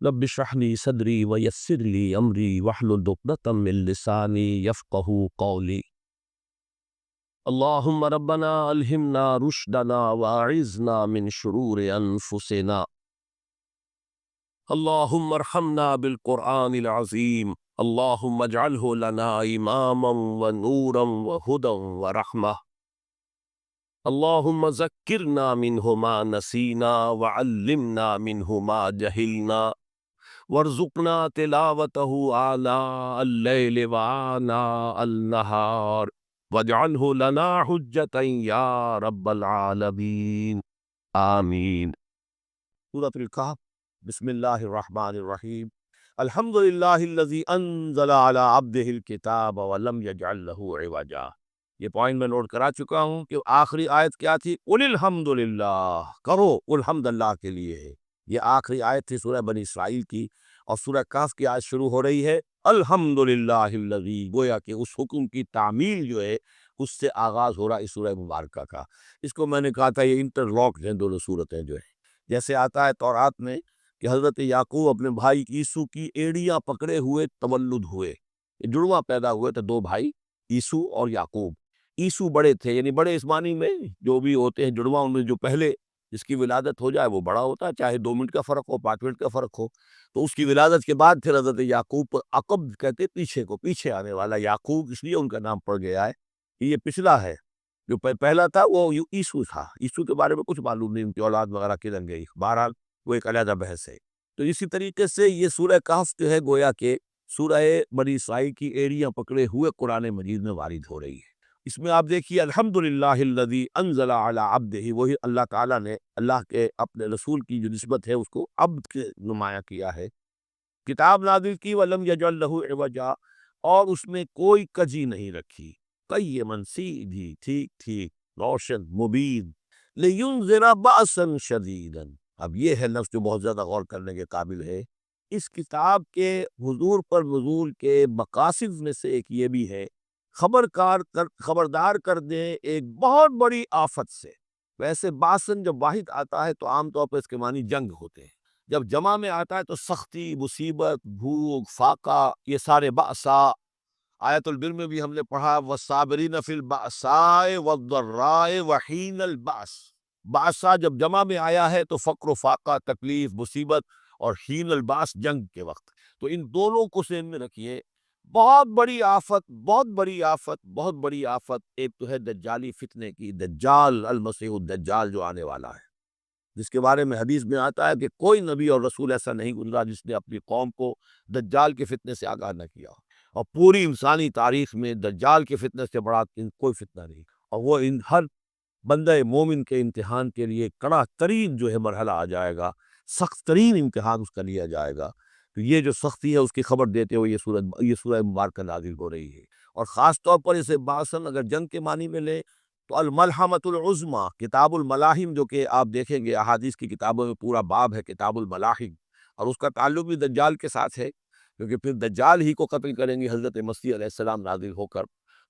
رب اشرح لي صدري ويسر لي امري واحلل عقدة من لساني يفقهوا قولي. اللهم ربنا الهمنا رشدنا واعذنا من شرور انفسنا. اللهم ارحمنا بالقرآن العظيم. اللهم اجعله لنا اماما ونورا وهدى ورحمة. اللهم ذكرنا منه ما نسينا وعلمنا منه ما جهلنا وارزقنا تلاوته آناء الليل وآناء النهار واجعله لنا حجة يا رب العالمين آمین۔ سورۃ الکہف، بسم اللہ الرحمن الرحیم۔ الحمد للہ الذی انزل علی عبدہ الکتاب ولم یجعل لہ عوجا۔ یہ پوائنٹ میں نوٹ کرا چکا ہوں کہ آخری آیت کیا تھی؟ قل الحمد للہ، کرو الحمد اللہ کے لیے ہے۔ یہ آخری آیت تھی سورہ بنی اسرائیل کی، اور سورہ کہف کی آیت شروع ہو رہی ہے الحمد للہ الذی، گویا کہ اس حکم کی تعمیل جو ہے اس سے آغاز ہو رہا ہے اس سورہ مبارکہ کا۔ اس کو میں نے کہا تھا یہ انٹر لاک ہیں دونوں صورتیں جو ہیں، جیسے آتا ہے تورات میں کہ حضرت یعقوب اپنے بھائی عیسو کی ایڑیاں پکڑے ہوئے تولد ہوئے، یہ جڑواں پیدا ہوئے تھے دو بھائی عیسو اور یعقوب۔ عیسو بڑے تھے، یعنی بڑے اس معنی میں جو بھی ہوتے ہیں جڑواں، ان میں جو پہلے جس کی ولادت ہو جائے وہ بڑا ہوتا ہے، چاہے 2 منٹ کا فرق ہو 5 منٹ کا فرق ہو۔ تو اس کی ولادت کے بعد پھر حضرت یعقوب پر عقب کہتے پیچھے کو، پیچھے آنے والا یعقوب، اس لیے ان کا نام پڑ گیا ہے کہ یہ پچھلا ہے۔ جو پہلا تھا وہ عیسو تھا، عیسو کے بارے میں کچھ معلوم نہیں، ان کی اولاد وغیرہ کدھر گئی، بہرحال وہ ایک علیحدہ بحث ہے۔ تو اسی طریقے سے یہ سورہ کہف جو ہے گویا کہ سورہ بنی اسرائیل کی ایڑیاں پکڑے ہوئے قرآن مجید میں وارد ہو رہی ہے۔ اس میں آپ دیکھیے الحمدللہ الذی انزل علی عبدہ، وہی اللہ تعالیٰ نے اللہ کے اپنے رسول کی جو نسبت ہے اس کو عبد کے نمایاں کیا ہے، کتاب نازل کی ولم یجعل لہ عوجا، اور اس میں کوئی کجی نہیں رکھی، قیما سیدھی، ٹھیک ٹھیک، روشن، مبین، لینذر بأسا شدیدا۔ اب یہ ہے لفظ جو بہت زیادہ غور کرنے کے قابل ہے۔ اس کتاب کے حضور پر نزول کے مقاصد میں سے ایک یہ بھی ہے خبردار کر دیں ایک بہت بڑی آفت سے۔ ویسے باسن جب واحد آتا ہے تو عام طور پر اس کے معنی جنگ ہوتے ہیں، جب جمع میں آتا ہے تو سختی، مصیبت، بھوک، فاقہ، یہ سارے بأسا۔ آیت البر میں بھی ہم نے پڑھا والصابرین فی البأساء والضراء وحین البأس۔ بأسا جب جمع میں آیا ہے تو فقر و فاقہ، تکلیف، مصیبت، اور حین الباس جنگ کے وقت۔ تو ان دونوں کو ذہن میں رکھیے، بہت بڑی آفت، بہت بڑی آفت، بہت بڑی آفت۔ ایک تو ہے دجالی فتنے کی، دجال المسیح الدجال جو آنے والا ہے، جس کے بارے میں حدیث میں آتا ہے کہ کوئی نبی اور رسول ایسا نہیں گزرا جس نے اپنی قوم کو دجال کے فتنے سے آگاہ نہ کیا، اور پوری انسانی تاریخ میں دجال کے فتنے سے بڑا کوئی فتنہ نہیں، اور وہ ان ہر بندہ مومن کے امتحان کے لیے کڑا ترین جو ہے مرحلہ آ جائے گا، سخت ترین امتحان اس کا لیا جائے گا۔ تو یہ جو سختی ہے اس کی خبر دیتے ہوئے یہ سورہ مبارکہ نازل ہو رہی ہے، اور خاص طور پر اسے باسن اگر جنگ کے معنی میں لیں تو الملحمۃ العظمیٰ، کتاب الملاحم جو کہ آپ دیکھیں گے احادیث کی کتابوں میں پورا باب ہے کتاب الملاحم، اور اس کا تعلق بھی دجال کے ساتھ ہے، کیونکہ پھر دجال ہی کو قتل کریں گے حضرت مسیح علیہ السلام نازل ہو کر۔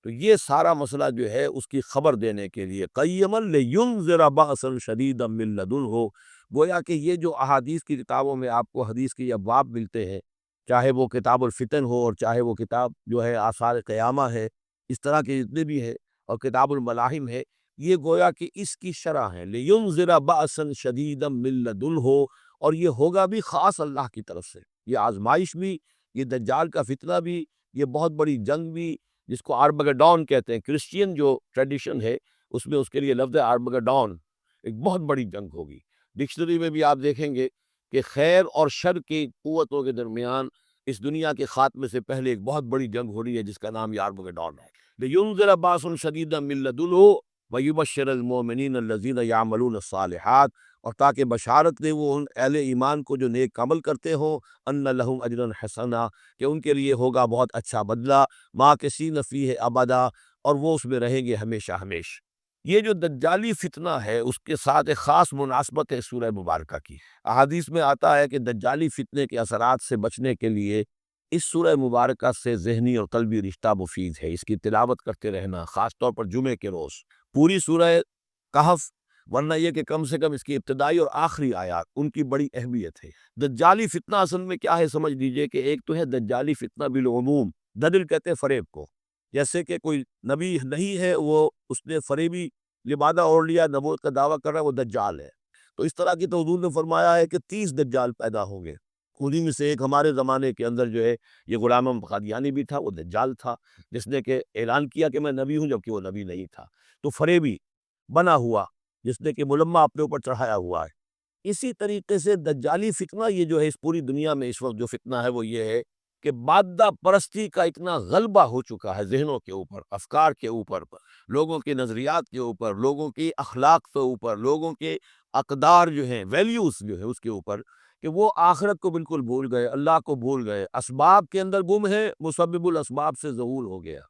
تو یہ سارا مسئلہ جو ہے اس کی خبر دینے کے لیے قیما لینذر بأسا شدیدا من لدنہ، گویا کہ یہ جو احادیث کی کتابوں میں آپ کو حدیث کے ابواب ملتے ہیں، چاہے وہ کتاب الفتن ہو اور چاہے وہ کتاب جو ہے آثار قیامہ ہے، اس طرح کے جتنے بھی ہیں، اور کتاب الملاحم ہے، یہ گویا کہ اس کی شرح ہے لینذر بأسا شدیدا من لدنہ، اور یہ ہوگا بھی خاص اللہ کی طرف سے، یہ آزمائش بھی، یہ دجال کا فتنہ بھی، یہ بہت بڑی جنگ بھی، جس کو آرمگڈون کہتے ہیں، کرسچین جو ٹریڈیشن ہے اس میں اس کے لیے لفظ ہے آرمگڈون، ایک بہت بڑی جنگ ہوگی۔ ڈکشنری میں بھی آپ دیکھیں گے کہ خیر اور شر کی قوتوں کے درمیان اس دنیا کے خاتمے سے پہلے ایک بہت بڑی جنگ ہو رہی ہے جس کا نام آرمگڈون ہے۔ لینذر بأسا شدیدا من لدنہ ویبشر المؤمنین الذین یعملون الصالحات، اور تاکہ بشارت دے وہ ان اہل ایمان کو جو نیک عمل کرتے ہوں، ان لہم اجرا حسنا، کہ ان کے لیے ہوگا بہت اچھا بدلہ، ماکثین فیہ ابدا، اور وہ اس میں رہیں گے ہمیشہ ہمیش۔ یہ جو دجالی فتنہ ہے اس کے ساتھ ایک خاص مناسبت ہے سورہ مبارکہ کی۔ احادیث میں آتا ہے کہ دجالی فتنے کے اثرات سے بچنے کے لیے اس سورہ مبارکہ سے ذہنی اور قلبی رشتہ مفید ہے، اس کی تلاوت کرتے رہنا، خاص طور پر جمعے کے روز۔ پوری سورہ کہف ورنہ یہ کہ کم سے کم اس کی ابتدائی اور آخری آیات ان کی بڑی اہمیت ہے۔ دجالی فتنہ اصل میں کیا ہے سمجھ لیجئے کہ ایک تو ہے دجالی فتنہ بالعموم، دجل کہتے ہیں فریب کو، جیسے کہ کوئی نبی نہیں ہے، وہ اس نے فریبی لبادہ اوڑھ لیا، نبوت کا دعویٰ کر رہا ہے، وہ دجال ہے۔ تو اس طرح کی تو حضور نے فرمایا ہے کہ 30 دجال پیدا ہوں گے، انہیں میں سے ایک ہمارے زمانے کے اندر جو ہے یہ غلام احمد قادیانی بھی تھا، وہ دجال تھا، جس نے کہ اعلان کیا کہ میں نبی ہوں جبکہ وہ نبی نہیں تھا۔ تو فریبی بنا ہوا جس نے کہ ملمہ اپنے اوپر چڑھایا ہوا ہے۔ اسی طریقے سے دجالی فتنہ یہ جو ہے اس پوری دنیا میں اس وقت جو فتنہ ہے وہ یہ ہے کہ مادہ پرستی کا اتنا غلبہ ہو چکا ہے ذہنوں کے اوپر، افکار کے اوپر، لوگوں کے نظریات کے اوپر، لوگوں کی اخلاق کے اوپر، لوگوں کے اقدار جو ہیں، ویلیوز جو ہے اس کے اوپر، کہ وہ آخرت کو بالکل بھول گئے، اللہ کو بھول گئے، اسباب کے اندر گم ہے، مسبب الاسباب سے ظہور ہو گیا،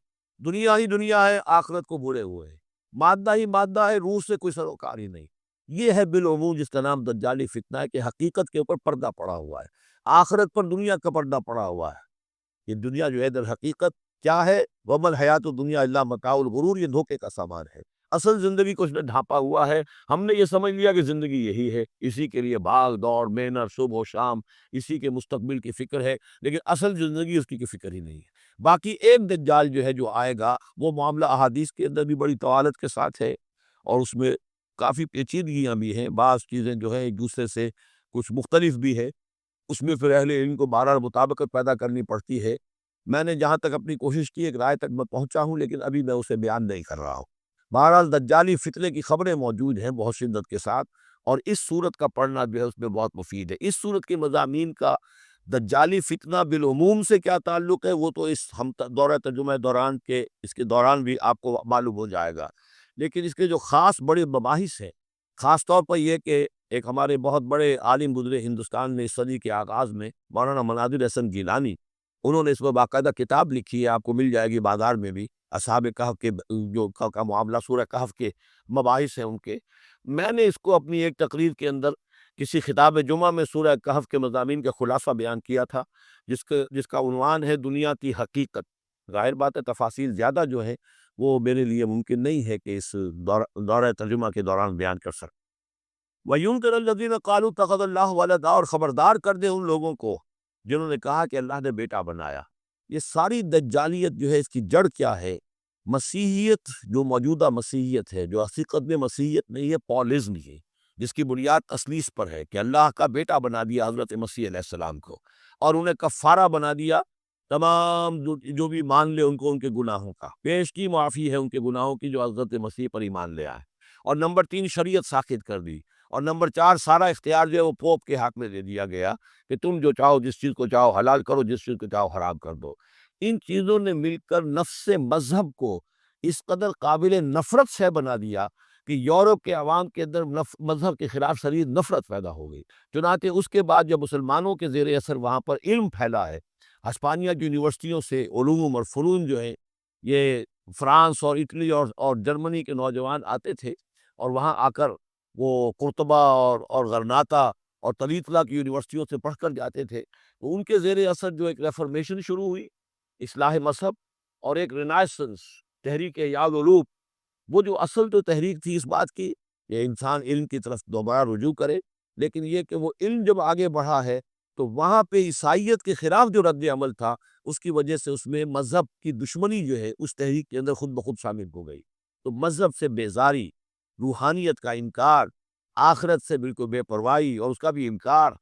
دنیا ہی دنیا ہے، آخرت کو بھولے ہوئے ہیں، مادہ ہی مادہ ہے، روح سے کوئی سروکار ہی نہیں۔ یہ ہے بالعموم جس کا نام دجالی فتنہ ہے کہ حقیقت کے اوپر پردہ پڑا ہوا ہے، آخرت پر دنیا کا پردہ پڑا ہوا ہے۔ یہ دنیا جو ہے در حقیقت کیا ہے؟ وَمَا الْحَيَاةُ الدُّنْيَا إِلَّا مَتَاعُ الْغُرُورِ، یہ دھوکے کا سامان ہے۔ اصل زندگی کو اس نے ڈھانپا ہوا ہے، ہم نے یہ سمجھ لیا کہ زندگی یہی ہے، اسی کے لیے بھاگ دوڑ محنت صبح و شام، اسی کے مستقبل کی فکر ہے، لیکن اصل زندگی اس کی فکر ہی نہیں ہے۔ باقی ایک دجال جو ہے جو آئے گا وہ معاملہ احادیث کے اندر بھی بڑی طوالت کے ساتھ ہے، اور اس میں کافی پیچیدگیاں بھی ہیں، بعض چیزیں جو ہیں ایک دوسرے سے کچھ مختلف بھی ہے، اس میں پھر اہل علم کو بہرحال مطابقت پیدا کرنی پڑتی ہے۔ میں نے جہاں تک اپنی کوشش کی ایک رائے تک میں پہنچا ہوں، لیکن ابھی میں اسے بیان نہیں کر رہا ہوں۔ بہرحال دجالی فتنے کی خبریں موجود ہیں بہت شدت کے ساتھ، اور اس صورت کا پڑھنا جو ہے اس میں بہت مفید ہے۔ اس صورت کے مضامین کا دجالی فتنہ بالعموم سے کیا تعلق ہے وہ تو اس ہم دورہ ترجمہ دوران کے اس کے دوران بھی آپ کو معلوم ہو جائے گا، لیکن اس کے جو خاص بڑے مباحث ہیں، خاص طور پر یہ کہ ایک ہمارے بہت بڑے عالم گزرے ہندوستان میں اس صدی کے آغاز میں، مولانا مناظر احسن گیلانی، انہوں نے اس پر باقاعدہ کتاب لکھی ہے، آپ کو مل جائے گی بازار میں بھی، اصحاب کہف کے جو کا معاملہ سورہ کہف کے مباحث ہیں ان کے۔ میں نے اس کو اپنی ایک تقریر کے اندر کسی خطاب جمعہ میں سورہ کہف کے مضامین کا خلاصہ بیان کیا تھا، جس کا عنوان ہے دنیا کی حقیقت۔ ظاہر بات ہے تفاصیل زیادہ جو ہے وہ میرے لیے ممکن نہیں ہے کہ اس دورہ ترجمہ کے دوران بیان کر سکوں۔ وَيُنْذِرَ الَّذِينَ قَالُوا اتَّخَذَ اللَّهُ وَلَدًا، اور خبردار کر دے ان لوگوں کو جنہوں نے کہا کہ اللہ نے بیٹا بنایا۔ یہ ساری دجالیت جو ہے اس کی جڑ کیا ہے؟ مسیحیت، جو موجودہ مسیحیت ہے، جو حقیقت میں مسیحیت نہیں ہے، پالزم ہے، جس کی بنیاد اصلی اس پر ہے کہ اللہ کا بیٹا بنا دیا حضرت مسیح علیہ السلام کو، اور انہیں کفارہ بنا دیا تمام جو بھی مان لے ان کو ان کے گناہوں کا، پیش کی معافی ہے ان کے گناہوں کی جو حضرت مسیح پر ایمان لے آئے، اور نمبر 3 شریعت ساخت کر دی، اور نمبر 4 سارا اختیار جو ہے وہ پوپ کے ہاتھ میں دے دیا گیا کہ تم جو چاہو جس چیز کو چاہو حلال کرو، جس چیز کو چاہو حرام کر دو۔ ان چیزوں نے مل کر نفس مذہب کو اس قدر قابل نفرت سے بنا دیا کہ یورپ کے عوام کے اندر مذہب کے خلاف شدید نفرت پیدا ہو گئی۔ چنانچہ اس کے بعد جب مسلمانوں کے زیر اثر وہاں پر علم پھیلا ہے، ہسپانیہ کی یونیورسٹیوں سے علوم اور فنون جو ہیں یہ فرانس اور اٹلی اور جرمنی کے نوجوان آتے تھے، اور وہاں آ کر وہ قرطبہ اور غرناطہ اور طلیطلہ کی یونیورسٹیوں سے پڑھ کر جاتے تھے، تو ان کے زیر اثر جو ایک ریفارمیشن شروع ہوئی، اصلاح مذہب، اور ایک رینائسنس، تحریک احیاء القلوب، وہ جو اصل تو تحریک تھی اس بات کی کہ انسان علم کی طرف دوبارہ رجوع کرے، لیکن یہ کہ وہ علم جب آگے بڑھا ہے تو وہاں پہ عیسائیت کے خلاف جو رد عمل تھا اس کی وجہ سے اس میں مذہب کی دشمنی جو ہے اس تحریک کے اندر خود بخود شامل ہو گئی۔ تو مذہب سے بیزاری، روحانیت کا انکار، آخرت سے بالکل بے پرواہی اور اس کا بھی انکار،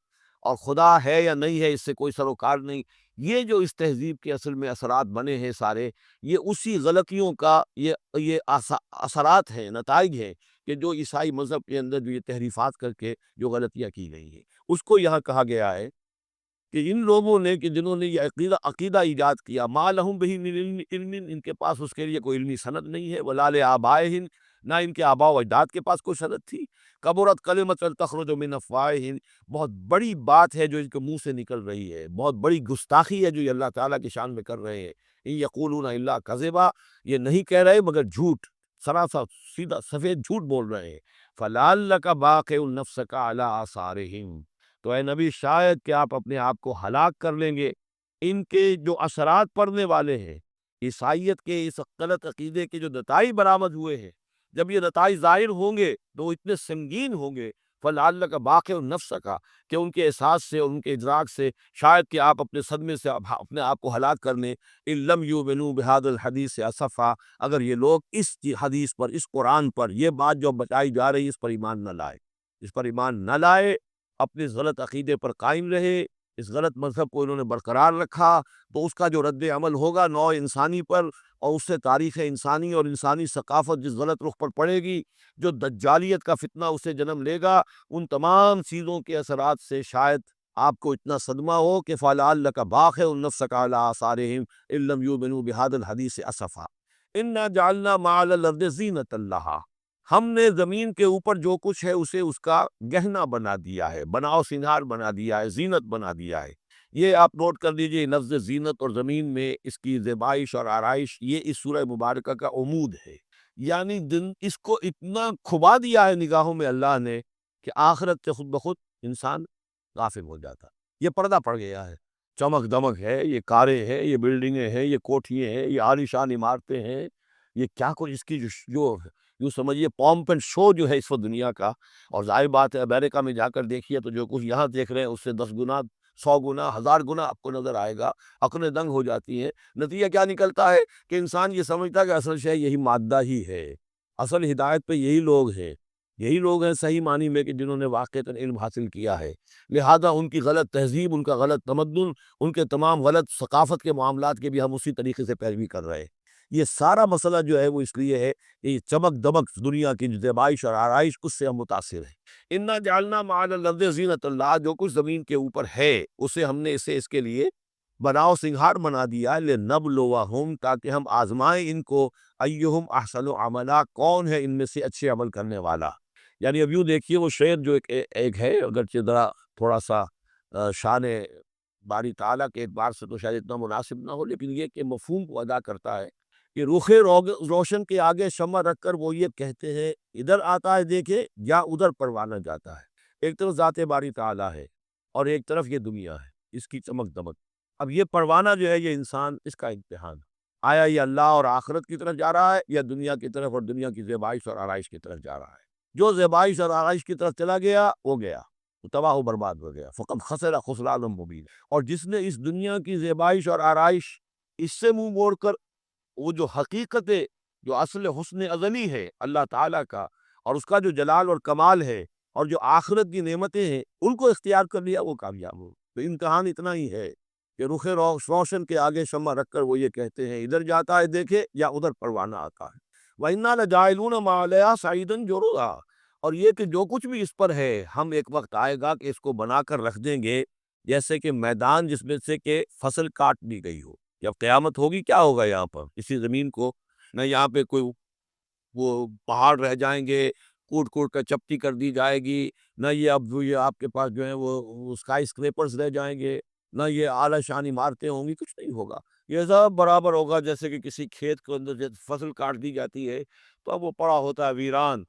اور خدا ہے یا نہیں ہے اس سے کوئی سروکار نہیں، یہ جو اس تہذیب کے اصل میں اثرات بنے ہیں سارے، یہ اسی غلطیوں کا یہ اثرات ہیں، نتائج ہیں کہ جو عیسائی مذہب کے اندر جو یہ تحریفات کر کے جو غلطیاں کی گئی ہیں، اس کو یہاں کہا گیا ہے کہ ان لوگوں نے کہ جنہوں نے یہ عقیدہ ایجاد کیا، ما لہم بہ من علم، ان کے پاس اس کے لیے کوئی علمی سند نہیں ہے، ولا لآبائہم، نہ ان کے آباء و اجداد کے پاس کوئی سند تھی، کبرت کلمۃ تخرج من افواہہم، بہت بڑی بات ہے جو ان کے منہ سے نکل رہی ہے، بہت بڑی گستاخی ہے جو یہ اللہ تعالیٰ کی شان میں کر رہے ہیں، ان یقولون الا کذبا، یہ نہیں کہہ رہے مگر جھوٹ، سراسر سیدھا سفید جھوٹ بول رہے ہیں، فلعلک باخع نفسک علی آثارہم، تو اے نبی شاید کہ آپ اپنے آپ کو ہلاک کر لیں گے ان کے جو اثرات پڑنے والے ہیں، عیسائیت کے اس غلط عقیدے کے جو نتائج برآمد ہوئے ہیں جب یہ نتائج ظاہر ہوں گے تو وہ اتنے سنگین ہوں گے، فَلَعَلَّكَ بَاخِعٌ نَفْسَكَ، کہ ان کے احساس سے اور ان کے ادراک سے شاید کہ آپ اپنے صدمے سے اپنے آپ کو ہلاک کر لیں۔ إِن لَمْ يُؤْمِنُوا بِهَذَا الْحَدِيثِ أَسَفًا، اگر یہ لوگ اس حدیث پر، اس قرآن پر، یہ بات جو بتائی جا رہی ہے اس پر ایمان نہ لائے، اس پر ایمان نہ لائے، اپنے اس غلط عقیدے پر قائم رہے، اس غلط مذہب کو انہوں نے برقرار رکھا، تو اس کا جو رد عمل ہوگا نوع انسانی پر، اور اس سے تاریخ انسانی اور انسانی ثقافت جس غلط رخ پر پڑے گی، جو دجالیت کا فتنہ اسے جنم لے گا، ان تمام چیزوں کے اثرات سے شاید آپ کو اتنا صدمہ ہو کہ فَلَعَلَّكَ بَاخِعٌ نَفْسَكَ عَلَىٰ آثَارِهِمْ إِن لَّمْ يُؤْمِنُوا بِهَٰذَا الْحَدِيثِ أَسَفًا إِنَّا جَعَلْنَا مَا عَلَى الْأَرْضِ زِينَةً لَّهَا، ہم نے زمین کے اوپر جو کچھ ہے اسے اس کا گہنا بنا دیا ہے، بناؤ سنگھار بنا دیا ہے، زینت بنا دیا ہے۔ یہ آپ نوٹ کر لیجئے، لفظ زینت اور زمین میں اس کی زیبائش اور آرائش، یہ اس سورہ مبارکہ کا عمود ہے۔ یعنی اس کو اتنا کھبا دیا ہے نگاہوں میں اللہ نے کہ آخرت سے خود بخود انسان غافل ہو جاتا، یہ پردہ پڑ گیا ہے۔ چمک دمک ہے، یہ کاریں ہیں، یہ بلڈنگیں ہیں، یہ کوٹھیاں ہیں، یہ عالیشان عمارتیں ہیں، یہ کیا کچھ اس کی جو یوں سمجھیے پومپ اینڈ شو جو ہے اس وقت دنیا کا، اور ظاہر بات ہے امریکہ میں جا کر دیکھیے تو جو کچھ یہاں دیکھ رہے ہیں اس سے 10 گنا، 100 گنا، 1000 گنا آپ کو نظر آئے گا، عقلیں دنگ ہو جاتی ہیں۔ نتیجہ کیا نکلتا ہے کہ انسان یہ سمجھتا ہے کہ اصل شے یہی مادہ ہی ہے، اصل ہدایت پہ یہی لوگ ہیں، یہی لوگ ہیں صحیح معنی میں کہ جنہوں نے واقعتاً علم حاصل کیا ہے، لہذا ان کی غلط تہذیب، ان کا غلط تمدن، ان کے تمام غلط ثقافت کے معاملات کے بھی ہم اسی طریقے سے پیروی کر رہے ہیں۔ یہ سارا مسئلہ جو ہے وہ اس لیے ہے کہ یہ چمک دمک دنیا کی جو زیبائش اور آرائش اس سے ہم متاثر ہیں۔ انا جعلنا مع الارض زینۃ اللہ، جو کچھ زمین کے اوپر ہے اسے ہم نے اس کے لیے بناؤ سنگھار بنا دیا، لنبلوہم، تاکہ ہم آزمائیں ان کو، ایہم احسن عملا، کون ہے ان میں سے اچھے عمل کرنے والا۔ یعنی اب یوں دیکھیے وہ شعر جو ایک ہے، اگرچہ ذرا تھوڑا سا شان باری تعالیٰ کے اعتبار سے تو شاید اتنا مناسب نہ ہو، لیکن یہ کہ مفہوم کو ادا کرتا ہے کہ رخ روشن کے آگے شمع رکھ کر وہ یہ کہتے ہیں، ادھر آتا ہے دیکھے یا ادھر پروانہ جاتا ہے۔ ایک طرف ذات باری تعالیٰ ہے اور ایک طرف یہ دنیا ہے، اس کی چمک دمک۔ اب یہ پروانہ جو ہے یہ انسان، اس کا امتحان، آیا یہ اللہ اور آخرت کی طرف جا رہا ہے یا دنیا کی طرف اور دنیا کی زیبائش اور آرائش کی طرف جا رہا ہے؟ جو زیبائش اور آرائش کی طرف چلا گیا وہ گیا، وہ تباہ و برباد ہو گیا، فقط خسر خسران مبین۔ اور جس نے اس دنیا کی زیبائش اور آرائش اس سے منہ موڑ کر وہ جو حقیقت، جو اصل حسن ازلی ہے اللہ تعالیٰ کا، اور اس کا جو جلال اور کمال ہے، اور جو آخرت کی نعمتیں ہیں ان کو اختیار کر لیا، وہ کامیاب ہو۔ تو امتحان اتنا ہی ہے کہ رخ روشن کے آگے شمع رکھ کر وہ یہ کہتے ہیں ادھر جاتا ہے دیکھے یا ادھر پروانہ آتا ہے۔ وَإِنَّا لَجَاعِلُونَ مَا عَلَيْهَا صَعِيدًا جُرُزًا، اور یہ کہ جو کچھ بھی اس پر ہے ہم ایک وقت آئے گا کہ اس کو بنا کر رکھ دیں گے جیسے کہ میدان جس میں سے کہ فصل کاٹ دی گئی ہو۔ جب قیامت ہوگی کیا ہوگا یہاں پر اسی زمین کو، نہ یہاں پہ کوئی وہ پہاڑ رہ جائیں گے کوٹ کوٹ کر چپٹی کر دی جائے گی، نہ یہ اب یہ آپ کے پاس جو ہے وہ اسکائی اسکریپرز رہ جائیں گے، نہ یہ اعلیٰ شان عمارتیں ہوں گی، کچھ نہیں ہوگا۔ یہ سب برابر ہوگا جیسے کہ کسی کھیت کے اندر جب فصل کاٹ دی جاتی ہے تو اب وہ پڑا ہوتا ہے ویران۔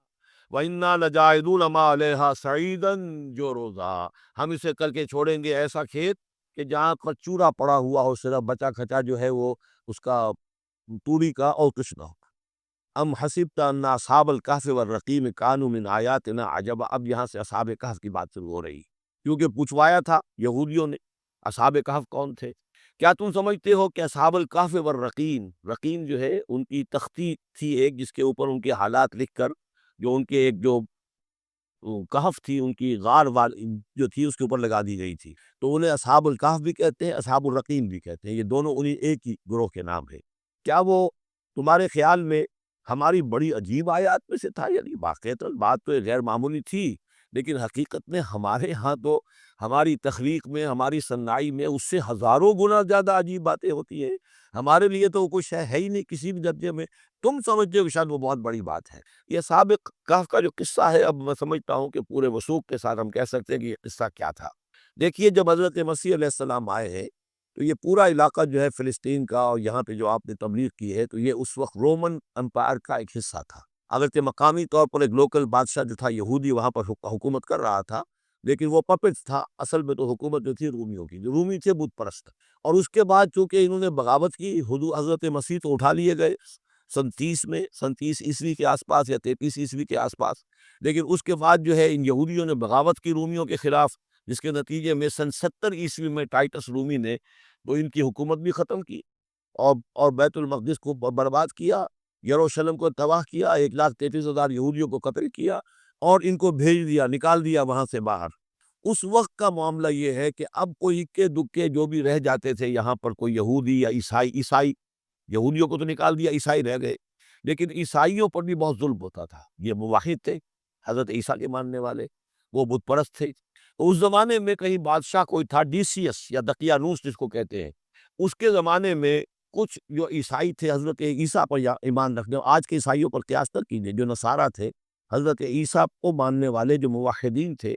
وَإِنَّا لَجَاعِلُونَ مَا عَلَيْهَا صَعِيدًا جُرُزًا، ہم اسے کر کے چھوڑیں گے ایسا کھیت کہ جہاں پر چورا پڑا ہوا ہو، صرف بچا کھچا جو ہے وہ اس کا توری کا، اور کچھ نہ ہو۔ ام حسبت ان اصحاب الکہف والرقیم کانوا من آیاتنا عجبا، اب یہاں سے اصحاب کہف کی بات شروع ہو رہی، کیونکہ پوچھوایا تھا یہودیوں نے اصحاب کہف کون تھے۔ کیا تم سمجھتے ہو کہ اصحاب الکہف والرقیم، رقیم جو ہے ان کی تختی تھی ایک جس کے اوپر ان کے حالات لکھ کر، جو ان کے ایک جو کہف تھی ان کی غار جو تھی اس کے اوپر لگا دی گئی تھی، تو انہیں اصحاب الکہف بھی کہتے ہیں، اصحاب الرقیم بھی کہتے ہیں، یہ دونوں انہیں ایک ہی گروہ کے نام ہے۔ کیا وہ تمہارے خیال میں ہماری بڑی عجیب آیات میں سے تھا؟ یعنی واقعتاً بات تو غیر معمولی تھی، لیکن حقیقت میں ہمارے ہاں تو ہماری تخلیق میں، ہماری صنائی میں اس سے ہزاروں گنا زیادہ عجیب باتیں ہوتی ہیں، ہمارے لیے تو کچھ ہے ہی نہیں کسی بھی درجے میں، تم سمجھتے ہو کہ شاید وہ بہت بڑی بات ہے۔ یہ سابق کہف کا جو قصہ ہے، اب میں سمجھتا ہوں کہ پورے وثوق کے ساتھ ہم کہہ سکتے ہیں کہ یہ قصہ کیا تھا۔ دیکھیے جب حضرت مسیح علیہ السلام آئے ہیں تو یہ پورا علاقہ جو ہے فلسطین کا، اور یہاں پہ جو آپ نے تبلیغ کی ہے، تو یہ اس وقت رومن امپائر کا ایک حصہ تھا۔ اگرچہ مقامی طور پر ایک لوکل بادشاہ جو تھا یہودی وہاں پر حکومت کر رہا تھا، لیکن وہ پپٹ تھا، اصل میں تو حکومت جو تھی رومیوں کی، جو رومی تھے بت پرست۔ اور اس کے بعد چونکہ انہوں نے بغاوت کی، حضرت مسیح تو اٹھا لیے گئے، سن 30 عیسوی کے آس پاس یا 33 عیسوی کے آس پاس۔ لیکن اس کے بعد جو ہے ان یہودیوں نے بغاوت کی رومیوں کے خلاف، جس کے نتیجے میں سن 70 عیسوی میں ٹائٹس رومی نے تو ان کی حکومت بھی ختم کی اور بیت المقدس کو برباد کیا، یروشلم کو تباہ کیا، 1,33,000 یہودیوں کو قتل کیا اور ان کو بھیج دیا، نکال دیا وہاں سے باہر۔ اس وقت کا معاملہ یہ ہے کہ اب کوئی اکے دکے جو بھی رہ جاتے تھے یہاں پر، کوئی یہودی یا عیسائی، یہودیوں کو تو نکال دیا، عیسائی رہ گئے، لیکن عیسائیوں پر بھی بہت ظلم ہوتا تھا۔ یہ موحد تھے، حضرت عیسیٰ کے ماننے والے، وہ بت پرست تھے۔ اس زمانے میں کہیں بادشاہ کوئی تھا ڈیسیس یا دقیانوس جس کو کہتے ہیں، اس کے زمانے میں کچھ جو عیسائی تھے حضرت عیسیٰ پر ایمان رکھنے، آج کے عیسائیوں پر قیاس نہ کیجیے، جو نصارہ تھے حضرت عیسیٰ کو ماننے والے جو موحدین تھے،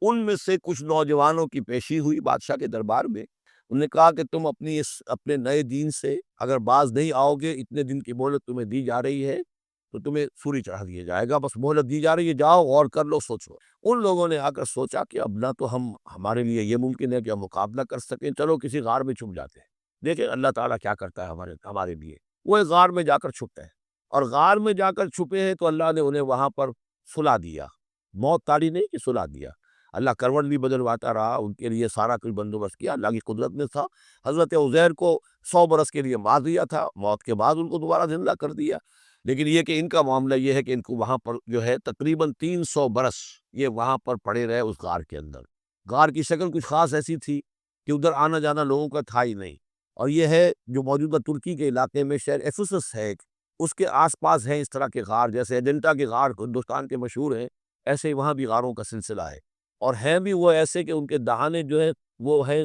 ان میں سے کچھ نوجوانوں کی پیشی ہوئی بادشاہ کے دربار میں۔ انہوں نے کہا کہ تم اپنے نئے دین سے اگر باز نہیں آؤ گے، اتنے دن کی مہلت تمہیں دی جا رہی ہے تو تمہیں سولی چڑھا دیا جائے گا، بس مہلت دی جا رہی ہے، جاؤ غور کر لو، سوچو۔ ان لوگوں نے آ کر سوچا کہ اب نہ تو ہمارے لیے یہ ممکن ہے کہ ہم مقابلہ کر سکیں، چلو کسی غار میں چھپ جاتے ہیں، دیکھیں اللہ تعالیٰ کیا کرتا ہے ہمارے لیے۔ وہ ایک غار میں جا کر چھپتے ہیں، اور غار میں جا کر چھپے ہیں تو اللہ نے انہیں وہاں پر سلا دیا، موت تاری نہیں کہ سلا دیا۔ اللہ کروٹ بھی بدلواتا رہا، ان کے لیے سارا کچھ بندوبست کیا، اللہ کی قدرت میں تھا۔ حضرت عزیر کو 100 برس کے لیے مار دیا تھا، موت کے بعد ان کو دوبارہ زندہ کر دیا۔ لیکن یہ کہ ان کا معاملہ یہ ہے کہ ان کو وہاں پر جو ہے تقریباً 300 برس یہ وہاں پر پڑے رہے اس غار کے اندر۔ غار کی شکل کچھ خاص ایسی تھی کہ ادھر آنا جانا لوگوں کا تھا ہی نہیں، اور یہ ہے جو موجودہ ترکی کے علاقے میں شہر ایفسس ہے، اس کے آس پاس ہیں اس طرح کے غار، جیسے ایجنٹا کے غار ہندوستان کے مشہور ہیں، ایسے ہی وہاں بھی غاروں کا سلسلہ ہے، اور ہیں بھی وہ ایسے کہ ان کے دہانے جو ہے وہ ہیں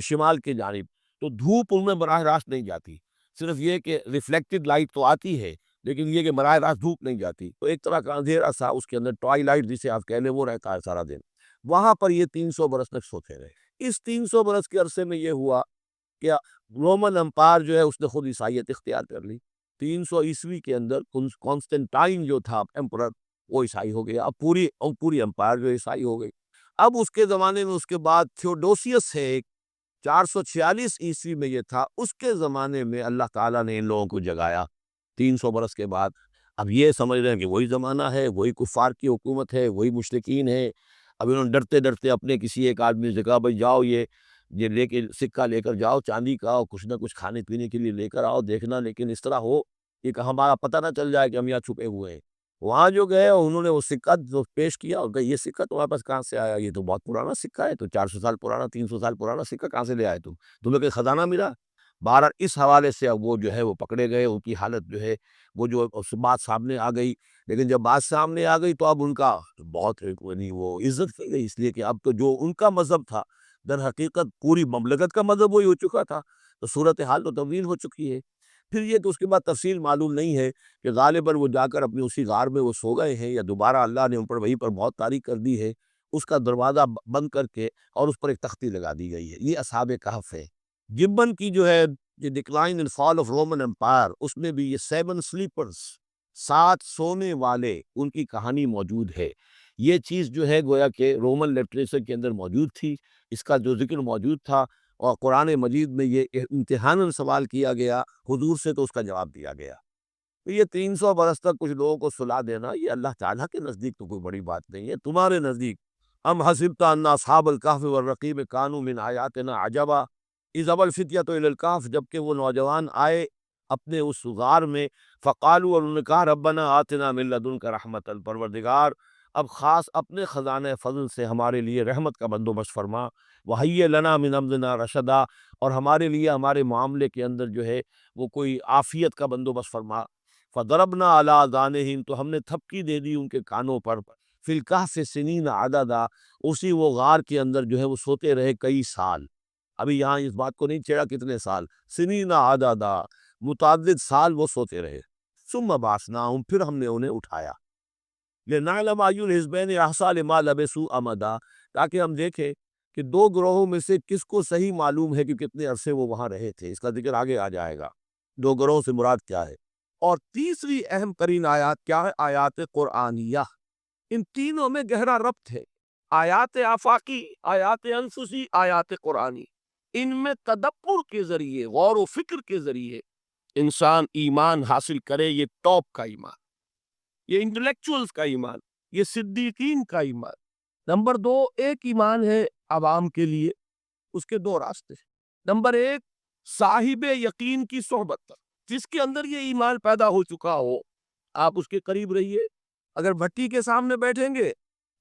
شمال کی جانب، تو دھوپ ان میں براہ راست نہیں جاتی، صرف یہ کہ ریفلیکٹڈ لائٹ تو آتی ہے، لیکن یہ کہ براہ راست دھوپ نہیں جاتی، تو ایک طرح کا اندھیرا سا اس کے اندر، ٹوائی لائٹ جسے آپ کہہ لیں، وہ رہتا ہے سارا دن۔ وہاں پر یہ 300 برس تک سوتے رہے۔ اس 300 برس کے عرصے میں یہ ہوا کہ رومن امپائر جو ہے اس نے خود عیسائیت اختیار کر لی۔ 300 عیسوی کے اندر کانسٹنٹائن جو تھا ایمپرر، وہ عیسائی ہو گیا، اب پوری امپائر جو عیسائی ہو گئی۔ اب اس کے زمانے میں اس کے بعد تھیوڈوسیس ہے ایک، 446 عیسوی میں یہ تھا، اس کے زمانے میں اللہ تعالیٰ نے ان لوگوں کو جگایا 300 برس کے بعد۔ اب یہ سمجھ رہے ہیں کہ وہی زمانہ ہے، وہی کفار کی حکومت ہے، وہی مشرکین ہے۔ اب انہوں نے ڈرتے ڈرتے اپنے کسی ایک آدمی سے کہا بھائی جاؤ یہ لے کے سکہ لے کر جاؤ چاندی کا، اور کچھ نہ کچھ کھانے پینے کے لیے لے کر آؤ، دیکھنا لیکن اس طرح ہو کہ ہمارا پتہ نہ چل جائے کہ ہم یہاں چھپے ہوئے ہیں۔ وہاں جو گئے انہوں نے وہ سکہ جو پیش کیا اور کہا یہ سکہ تمہارے پاس کہاں سے آیا؟ یہ تو بہت پرانا سکہ ہے، تو 400 سال پرانا، 300 سال پرانا سکہ کہاں سے لے آئے تمہیں کوئی خزانہ ملا؟ بہرحال اس حوالے سے اب وہ جو ہے وہ پکڑے گئے، ان کی حالت جو ہے وہ جو بات سامنے آ گئی۔ لیکن جب بات سامنے آ گئی تو اب ان کا بہت وہ عزت کی گئی، اس لیے کہ اب تو جو ان کا مذہب تھا در حقیقت پوری مملکت کا مذہب وہی ہو چکا تھا، تو صورتحال تو تبدیل ہو چکی ہے۔ پھر یہ کہ اس کے بعد تفصیل معلوم نہیں ہے کہ غالباً وہ جا کر اپنی اسی غار میں وہ سو گئے ہیں، یا دوبارہ اللہ نے ان پر وہیں پر موت طاری کر دی ہے، اس کا دروازہ بند کر کے، اور اس پر ایک تختی لگا دی گئی ہے۔ یہ اصحاب کہف ہے۔ گبن کی جو ہے decline and fall of Roman Empire, اس میں بھی یہ 7 سلیپرز، 7 سونے والے، ان کی کہانی موجود ہے۔ یہ چیز جو ہے گویا کہ رومن لٹریچر کے اندر موجود تھی، اس کا جو ذکر موجود تھا، اور قرآن مجید میں یہ امتحاناً سوال کیا گیا حضور سے، تو اس کا جواب دیا گیا۔ تو یہ 300 برس تک کچھ لوگوں کو سلا دینا، یہ اللہ تعالیٰ کے نزدیک تو کوئی بڑی بات نہیں ہے، تمہارے نزدیک ام حسبت ان اصحاب الکہف والرقیم کانوا من آیاتنا عجبا اذ ابى الفتية الى الکہف، جبکہ وہ نوجوان آئے اپنے اس غار میں، فقالوا، اور انہوں نے کہا ربنا آتنا من لدنک رحمتا، پروردگار اب خاص اپنے خزانہ فضل سے ہمارے لیے رحمت کا بندوبست فرما، وہیئ لنا من امرنا رشدا، اور ہمارے لیے ہمارے معاملے کے اندر جو ہے وہ کوئی عافیت کا بندوبست فرما۔ فضربنا علی آذانہم، تو ہم نے تھپکی دے دی ان کے کانوں پر، فی الکہف سنین عددا، اسی وہ غار کے اندر جو ہے وہ سوتے رہے کئی سال۔ ابھی یہاں اس بات کو نہیں چھیڑا کتنے سال، سنین عددا، متعدد سال وہ سوتے رہے۔ ثم بعثناہم، پھر ہم نے انہیں اٹھایا، لنعلم ای الحزبین احصیٰ لما لبثوا امدا، تاکہ ہم دیکھیں کہ دو گروہوں میں سے کس کو صحیح معلوم ہے کہ کتنے عرصے وہ وہاں رہے تھے۔ اس کا ذکر آگے آ جائے گا، دو گروہوں سے مراد کیا ہے۔ اور تیسری اہم ترین آیات کیا ہے؟ آیات قرآنیہ، ان تینوں میں گہرا ربط ہے، آیات آفاقی، آیات انفسی، آیات قرآنی، ان میں تدبر کے ذریعے، غور و فکر کے ذریعے انسان ایمان حاصل کرے، یہ ٹاپ کا ایمان، یہ انٹلیکچوئلز کا ایمان، یہ صدیقین کا ایمان۔ نمبر دو، ایک ایمان ہے عوام کے لیے، اس کے دو راستے۔ نمبر ایک، صاحب یقین کی صحبت، جس کے اندر یہ ایمان پیدا ہو چکا ہو، آپ اس کے قریب رہیے۔ اگر بھٹی کے سامنے بیٹھیں گے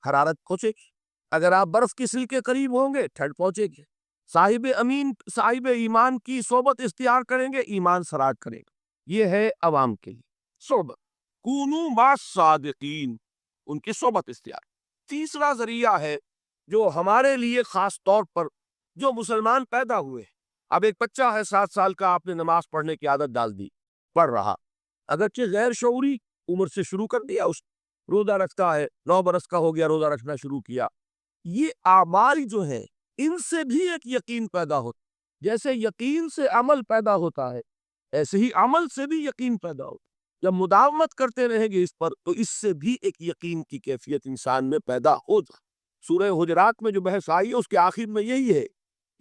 حرارت پہنچے گی، اگر آپ برف کی سل کے قریب ہوں گے ٹھنڈ پہنچے گی۔ صاحب ایمان کی صحبت اختیار کریں گے، ایمان سراغ کرے گا۔ یہ ہے عوام کے لیے صحبت، کونوا مع صادقین، ان کی صحبت اختیار۔ تیسرا ذریعہ ہے جو ہمارے لیے خاص طور پر جو مسلمان پیدا ہوئے، اب ایک بچہ ہے 7 سال کا، آپ نے نماز پڑھنے کی عادت ڈال دی، پڑھ رہا، اگرچہ غیر شعوری عمر سے شروع کر دیا، اس روزہ رکھتا ہے، 9 برس کا ہو گیا روزہ رکھنا شروع کیا۔ یہ اعمال جو ہیں ان سے بھی ایک یقین پیدا ہوتا، جیسے یقین سے عمل پیدا ہوتا ہے ایسے ہی عمل سے بھی یقین پیدا ہوتا۔ جب مداومت کرتے رہیں گے اس پر تو اس سے بھی ایک یقین کی کیفیت انسان میں پیدا ہو جائے۔ سورہ حجرات میں جو بحث آئی ہے اس کے آخر میں یہی ہے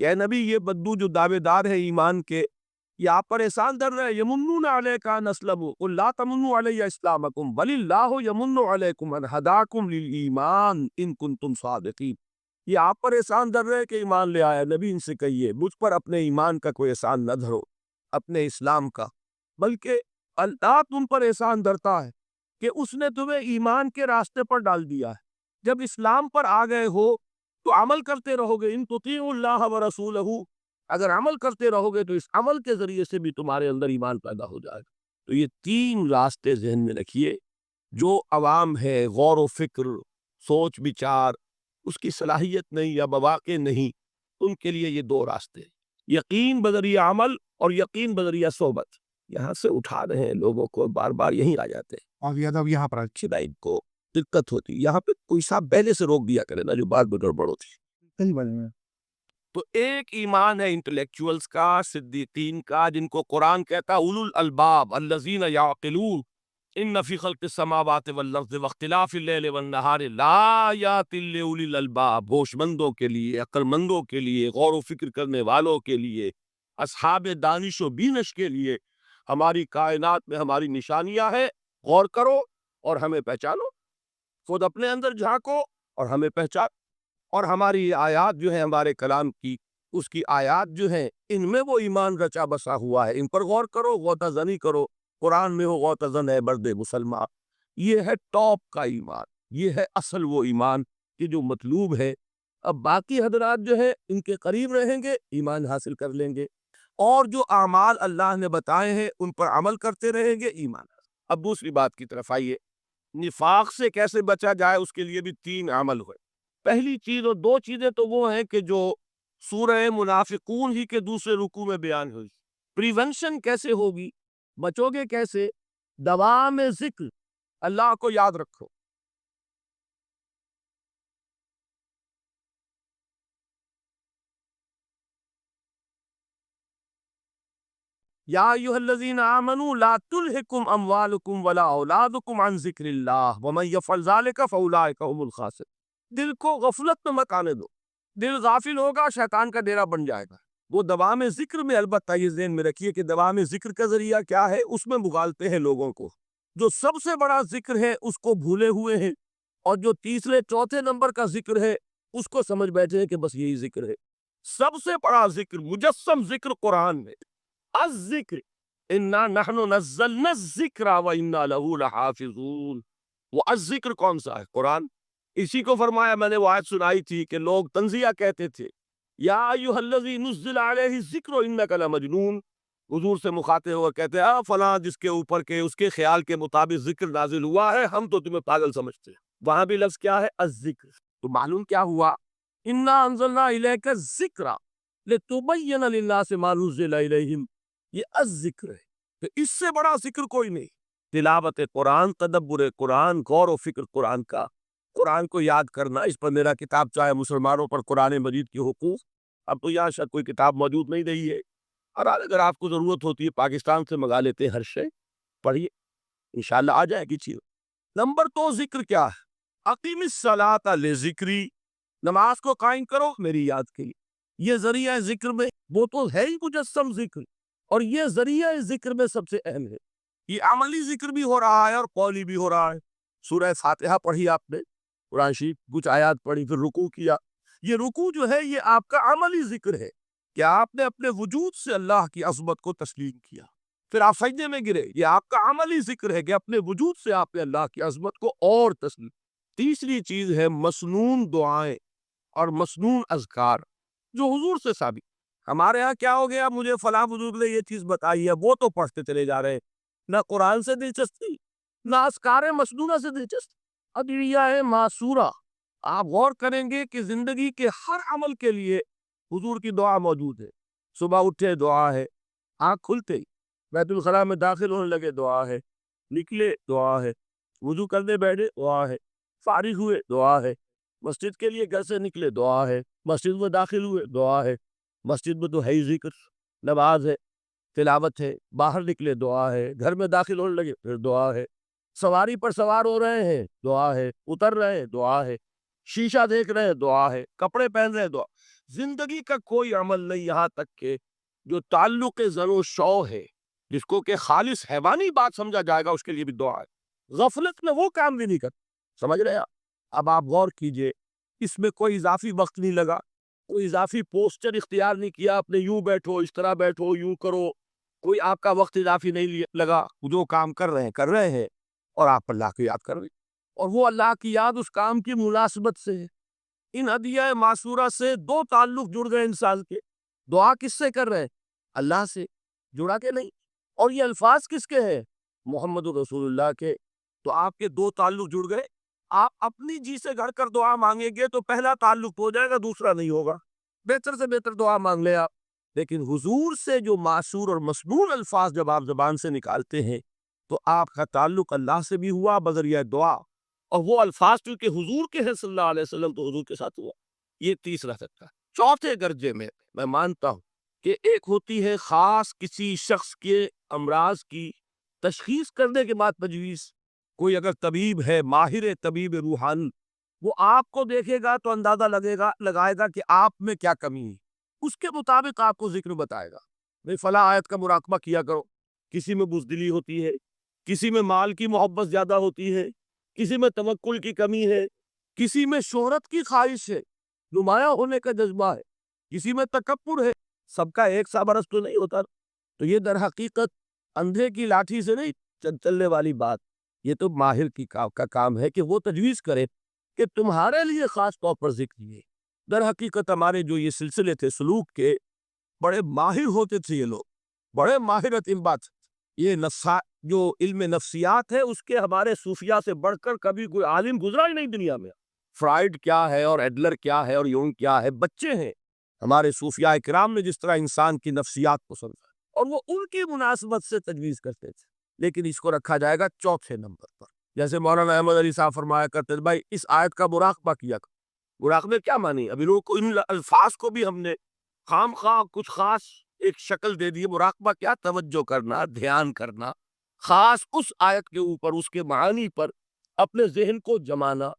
کہ اے نبی، یہ بدو جو دعوے دار ہے ایمان کے، یہ آپ پر احسان در رہے ہیں، یمنون علیک ان اسلموا قل لا تمنوا علی اسلامکم بل اللہ یمن علیکم ان ہداکم للایمان ان کنتم صادقین۔ یہ آپ پر احسان در رہے ہیں کہ ایمان لے آیا، نبی ان سے کہیے مجھ پر اپنے ایمان کا کوئی احسان نہ دھرو، اپنے اسلام کا، بلکہ اللہ تم پر احسان دھرتا ہے کہ اس نے تمہیں ایمان کے راستے پر ڈال دیا ہے۔ جب اسلام پر آ گئے ہو تو عمل کرتے رہو گے، ان تطیعوا اللہ ورسولہ، اگر عمل کرتے رہو گے تو اس عمل کے ذریعے سے بھی تمہارے اندر ایمان پیدا ہو جائے گا۔ تو یہ 3 راستے ذہن میں رکھیے۔ جو عوام ہے، غور و فکر، سوچ بچار، اس کی صلاحیت نہیں یا مواقع نہیں، ان کے لیے یہ 2 راستے ہیں، یقین بذریعہ عمل اور یقین بذریعہ صحبت۔ یہاں سے اٹھا رہے ہیں لوگوں کو، بار بار یہیں آ جاتے ہیں، اور اب یہاں پر اچھی لائن کو دقت ہوتی، یہاں پہ کوئی صاحب پہلے سے روک دیا کرے نا جو بعد میں گڑبڑ ہوتی۔ تو ایک ایمان ہے انٹلیکچوئلز کا، صدیقین کا، جن کو قرآن کہتا اولو الالباب الذین یعقلون ان فی خلق السماوات والارض واختلاف اللیل والنہار لآیات لأولی الالباب، ہوش مندوں کے لیے، عقل مندوں کے لیے، غور و فکر کرنے والوں کے لیے، اصحاب دانش و بینش کے لیے ہماری کائنات میں ہماری نشانیاں ہیں۔ غور کرو اور ہمیں پہچانو، خود اپنے اندر جھانکو اور ہمیں پہچانو، اور ہماری آیات جو ہیں ہمارے کلام کی، اس کی آیات جو ہیں ان میں وہ ایمان رچا بسا ہوا ہے، ان پر غور کرو، غوطہ زنی کرو۔ قرآن میں ہو غوطہ زن ہے مرد مسلمان۔ یہ ہے ٹاپ کا ایمان، یہ ہے اصل وہ ایمان کہ جو مطلوب ہے۔ اب باقی حضرات جو ہے ان کے قریب رہیں گے، ایمان حاصل کر لیں گے، اور جو اعمال اللہ نے بتائے ہیں ان پر عمل کرتے رہیں گے، ایمان۔ اب دوسری بات کی طرف آئیے، نفاق سے کیسے بچا جائے، اس کے لیے بھی 3 عمل ہوئے۔ پہلی چیز اور 2 چیزیں تو وہ ہیں کہ جو سورہ منافقون ہی کے دوسرے رکوع میں بیان ہوئی۔ پریونشن کیسے ہوگی، بچو گے کیسے؟ دوام ذکر، اللہ کو یاد رکھو۔ یا ایھا الذین آمنوا لا تلہکم اموالکم ولا اولادکم عن ذکر اللہ ومن یفعل ذلک فاولئک هم الخاسرون۔ دل کو غفلت میں مت آنے دو، دل غافل ہوگا شیطان کا ڈیرا بن جائے گا۔ وہ دوام ذکر میں، البتہ یہ ذہن میں رکھیے کہ دوام ذکر کا ذریعہ کیا ہے، اس میں مغالتے ہیں لوگوں کو۔ جو سب سے بڑا ذکر ہے اس کو بھولے ہوئے ہیں، اور جو تیسرے چوتھے نمبر کا ذکر ہے اس کو سمجھ بیٹھے ہیں کہ بس یہی ذکر ہے۔ سب سے بڑا ذکر، مجسم ذکر قرآن میں، الذکر انا نحن نزلنا الذکر وانا له لحافظون۔ وہ الذکر کون سا ہے؟ قرآن۔ اسی کو فرمایا، میں نے وہ آیت سنائی تھی کہ لوگ تنزیہ کہتے تھے، یا ایھا الذی نزل علیہ الذکر انک لمجنون، حضور سے مخاطب ہو کہتے ہیں فلاں جس کے اوپر کے اس کے خیال کے مطابق ذکر نازل ہوا ہے، ہم تو تمہیں پاگل سمجھتے ہیں۔ وہاں بھی لفظ کیا ہے؟ الذکر۔ تو معلوم کیا ہوا؟ انا انزلنا الیک الذکر لتبین للناس ما نزل الیہم، یہ الذکر ہے۔ تو اس سے بڑا ذکر کوئی نہیں۔ تلاوت قرآن، تدبر قرآن، غور و فکر قرآن کا، قرآن کو یاد کرنا۔ اس پر میرا کتاب چاہے مسلمانوں پر قرآن مجید کے حقوق، اب تو یہاں شاید کوئی کتاب موجود نہیں رہی ہے، اور اگر آپ کو ضرورت ہوتی ہے پاکستان سے منگا لیتے ہیں ہر شے، پڑھیے، انشاءاللہ آ جائے گی چیز۔ نمبر 2 ذکر کیا ہے؟ اقیم الصلاۃ لذکری، نماز کو قائم کرو میری یاد کے لیے۔ یہ ذریعہ ذکر میں وہ تو ہے ہی مجسم ذکر، اور یہ ذریعہ ذکر میں سب سے اہم ہے. یہ عملی ذکر بھی ہو رہا ہے اور قولی بھی ہو رہا ہے. سورہ فاتحہ پڑھی آپ نے، قرآن شریف کچھ آیات پڑھی، پھر رکوع کیا. یہ رکوع جو ہے یہ آپ کا عملی ذکر ہے کہ آپ نے اپنے وجود سے اللہ کی عظمت کو تسلیم کیا. پھر آپ سجدے میں گرے، یہ آپ کا عملی ذکر ہے کہ اپنے وجود سے آپ نے اللہ کی عظمت کو اور تسلیم. تیسری چیز ہے مسنون دعائیں اور مسنون اذکار جو حضور سے ثابت. ہمارے ہاں کیا ہو گیا، مجھے فلاں بزرگ نے یہ چیز بتائی ہے، وہ تو پڑھتے چلے جا رہے ہیں. نہ قرآن سے دلچسپی، نہ اذکار مسنونہ سے دلچسپی، ادعیہ معصورہ. آپ غور کریں گے کہ زندگی کے ہر عمل کے لیے حضور کی دعا موجود ہے. صبح اٹھے دعا ہے، آنکھ کھلتے ہی بیت الخلاء میں داخل ہونے لگے دعا ہے، نکلے دعا ہے، وضو کرنے بیٹھے دعا ہے، فارغ ہوئے دعا ہے، مسجد کے لیے گھر سے نکلے دعا ہے، مسجد میں داخل ہوئے دعا ہے. مسجد میں تو ہے ہی ذکر، نماز ہے، تلاوت ہے. باہر نکلے دعا ہے، گھر میں داخل ہونے لگے پھر دعا ہے. سواری پر سوار ہو رہے ہیں دعا ہے، اتر رہے ہیں دعا ہے، شیشہ دیکھ رہے ہیں دعا ہے، کپڑے پہن رہے ہیں دعا. زندگی کا کوئی عمل نہیں یہاں تک کہ جو تعلق زر و شو ہے، جس کو کہ خالص حیوانی بات سمجھا جائے گا، اس کے لیے بھی دعا ہے. غفلت میں وہ کام بھی نہیں کرتا. سمجھ رہے ہیں؟ اب آپ غور کیجئے، اس میں کوئی اضافی وقت نہیں لگا، کوئی اضافی پوسچر اختیار نہیں کیا آپ نے، یوں بیٹھو، اس طرح بیٹھو، یوں کرو. کوئی آپ کا وقت اضافی نہیں لگا. جو کام کر رہے ہیں اور آپ اللہ کو یاد کر رہے ہیں، اور وہ اللہ کی یاد اس کام کی مناسبت سے ہے. ان ادعیہ معصورہ سے دو تعلق جڑ گئے انسان کے. دعا کس سے کر رہے ہیں؟ اللہ سے. جڑا کہ نہیں؟ اور یہ الفاظ کس کے ہیں؟ محمد رسول اللہ کے. تو آپ کے دو تعلق جڑ گئے. آپ اپنی جی سے گھڑ کر دعا مانگیں گے تو پہلا تعلق ہو جائے گا، دوسرا نہیں ہوگا. بہتر سے بہتر دعا مانگ لے آپ. لیکن حضور سے جو معصور اور مسنون الفاظ جب آپ زبان سے نکالتے ہیں تو آپ کا تعلق اللہ سے بھی ہوا بذریعہ دعا، اور وہ الفاظ کیونکہ حضور کے ہیں صلی اللہ علیہ وسلم تو حضور کے ساتھ ہوا. یہ تیسرا طریقہ. چوتھے درجے میں مانتا ہوں کہ ایک ہوتی ہے خاص کسی شخص کے امراض کی تشخیص کرنے کے بعد تجویز. کوئی اگر طبیب ہے، ماہر طبیب روحانی، وہ آپ کو دیکھے گا تو اندازہ لگائے گا کہ آپ میں کیا کمی ہے، اس کے مطابق آپ کو ذکر بتائے گا. بھئی فلاں آیت کا مراقبہ کیا کرو. کسی میں بزدلی ہوتی ہے، کسی میں مال کی محبت زیادہ ہوتی ہے، کسی میں توکل کی کمی ہے، کسی میں شہرت کی خواہش ہے، نمایاں ہونے کا جذبہ ہے، کسی میں تکبر ہے. سب کا ایک سا برس تو نہیں ہوتا. تو یہ در حقیقت اندھے کی لاٹھی سے نہیں چلنے والی بات. یہ تو ماہر کا کام ہے کہ وہ تجویز کرے کہ تمہارے لیے خاص طور پر ذکر یہ. در حقیقت ہمارے جو یہ سلسلے تھے سلوک کے، بڑے ماہر ہوتے تھے یہ لوگ، بڑے ماہرت ان بات. یہ جو علم نفسیات ہے اس کے ہمارے صوفیاء سے بڑھ کر کبھی کوئی عالم گزرا ہی نہیں دنیا میں. فرائیڈ کیا ہے اور ایڈلر کیا ہے اور یونگ کیا ہے، بچے ہیں. ہمارے صوفیاء کرام نے جس طرح انسان کی نفسیات کو سمجھا اور وہ ان کی مناسبت سے تجویز کرتے تھے. لیکن اس کو رکھا جائے گا چوتھے نمبر پر. جیسے مولانا احمد علی صاحب فرمایا کرتے تھے، بھائی اس آیت کا مراقبہ کیا کرو. مراقبے کیا معنی؟ ابھی لوگوں کو ان الفاظ کو بھی ہم نے خام خواہ کچھ خاص ایک شکل دے دی. مراقبہ کیا؟ توجہ کرنا، دھیان کرنا، خاص اس آیت کے اوپر، اس کے معانی پر اپنے ذہن کو جمانا.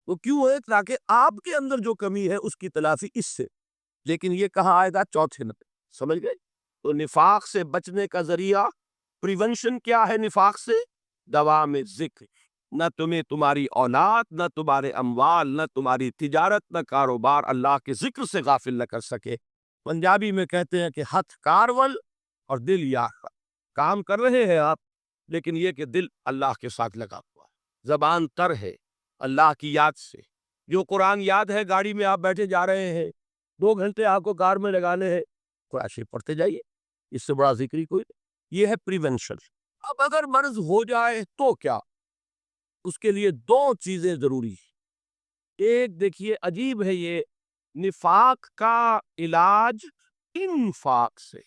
وہ کیوں ہے؟ تاکہ آپ کے اندر جو کمی ہے اس کی تلافی اس سے. لیکن یہ کہاں آئے گا؟ چوتھے نمبر. سمجھ گئے؟ تو نفاق سے بچنے کا ذریعہ، پریونشن کیا ہے نفاق سے؟ دوام ذکر. نہ تمہیں تمہاری اولاد، نہ تمہارے اموال، نہ تمہاری تجارت، نہ کاروبار اللہ کے ذکر سے غافل نہ کر سکے. پنجابی میں کہتے ہیں کہ ہتھ کارول اور دل یار. کام کر رہے ہیں آپ، لیکن یہ کہ دل اللہ کے ساتھ لگا ہوا ہے، زبان تر ہے اللہ کی یاد سے. جو قرآن یاد ہے، گاڑی میں آپ بیٹھے جا رہے ہیں، 2 گھنٹے آپ کو کار میں لگانے ہیں، قرآن شریف پڑھتے جائیے. اس سے بڑا ذکر ہی کوئی نہیں. یہ ہے پریونشن. اب اگر مرض ہو جائے تو کیا؟ اس کے لیے 2 چیزیں ضروری ہیں. ایک دیکھیے عجیب ہے، یہ نفاق کا علاج انفاق سے.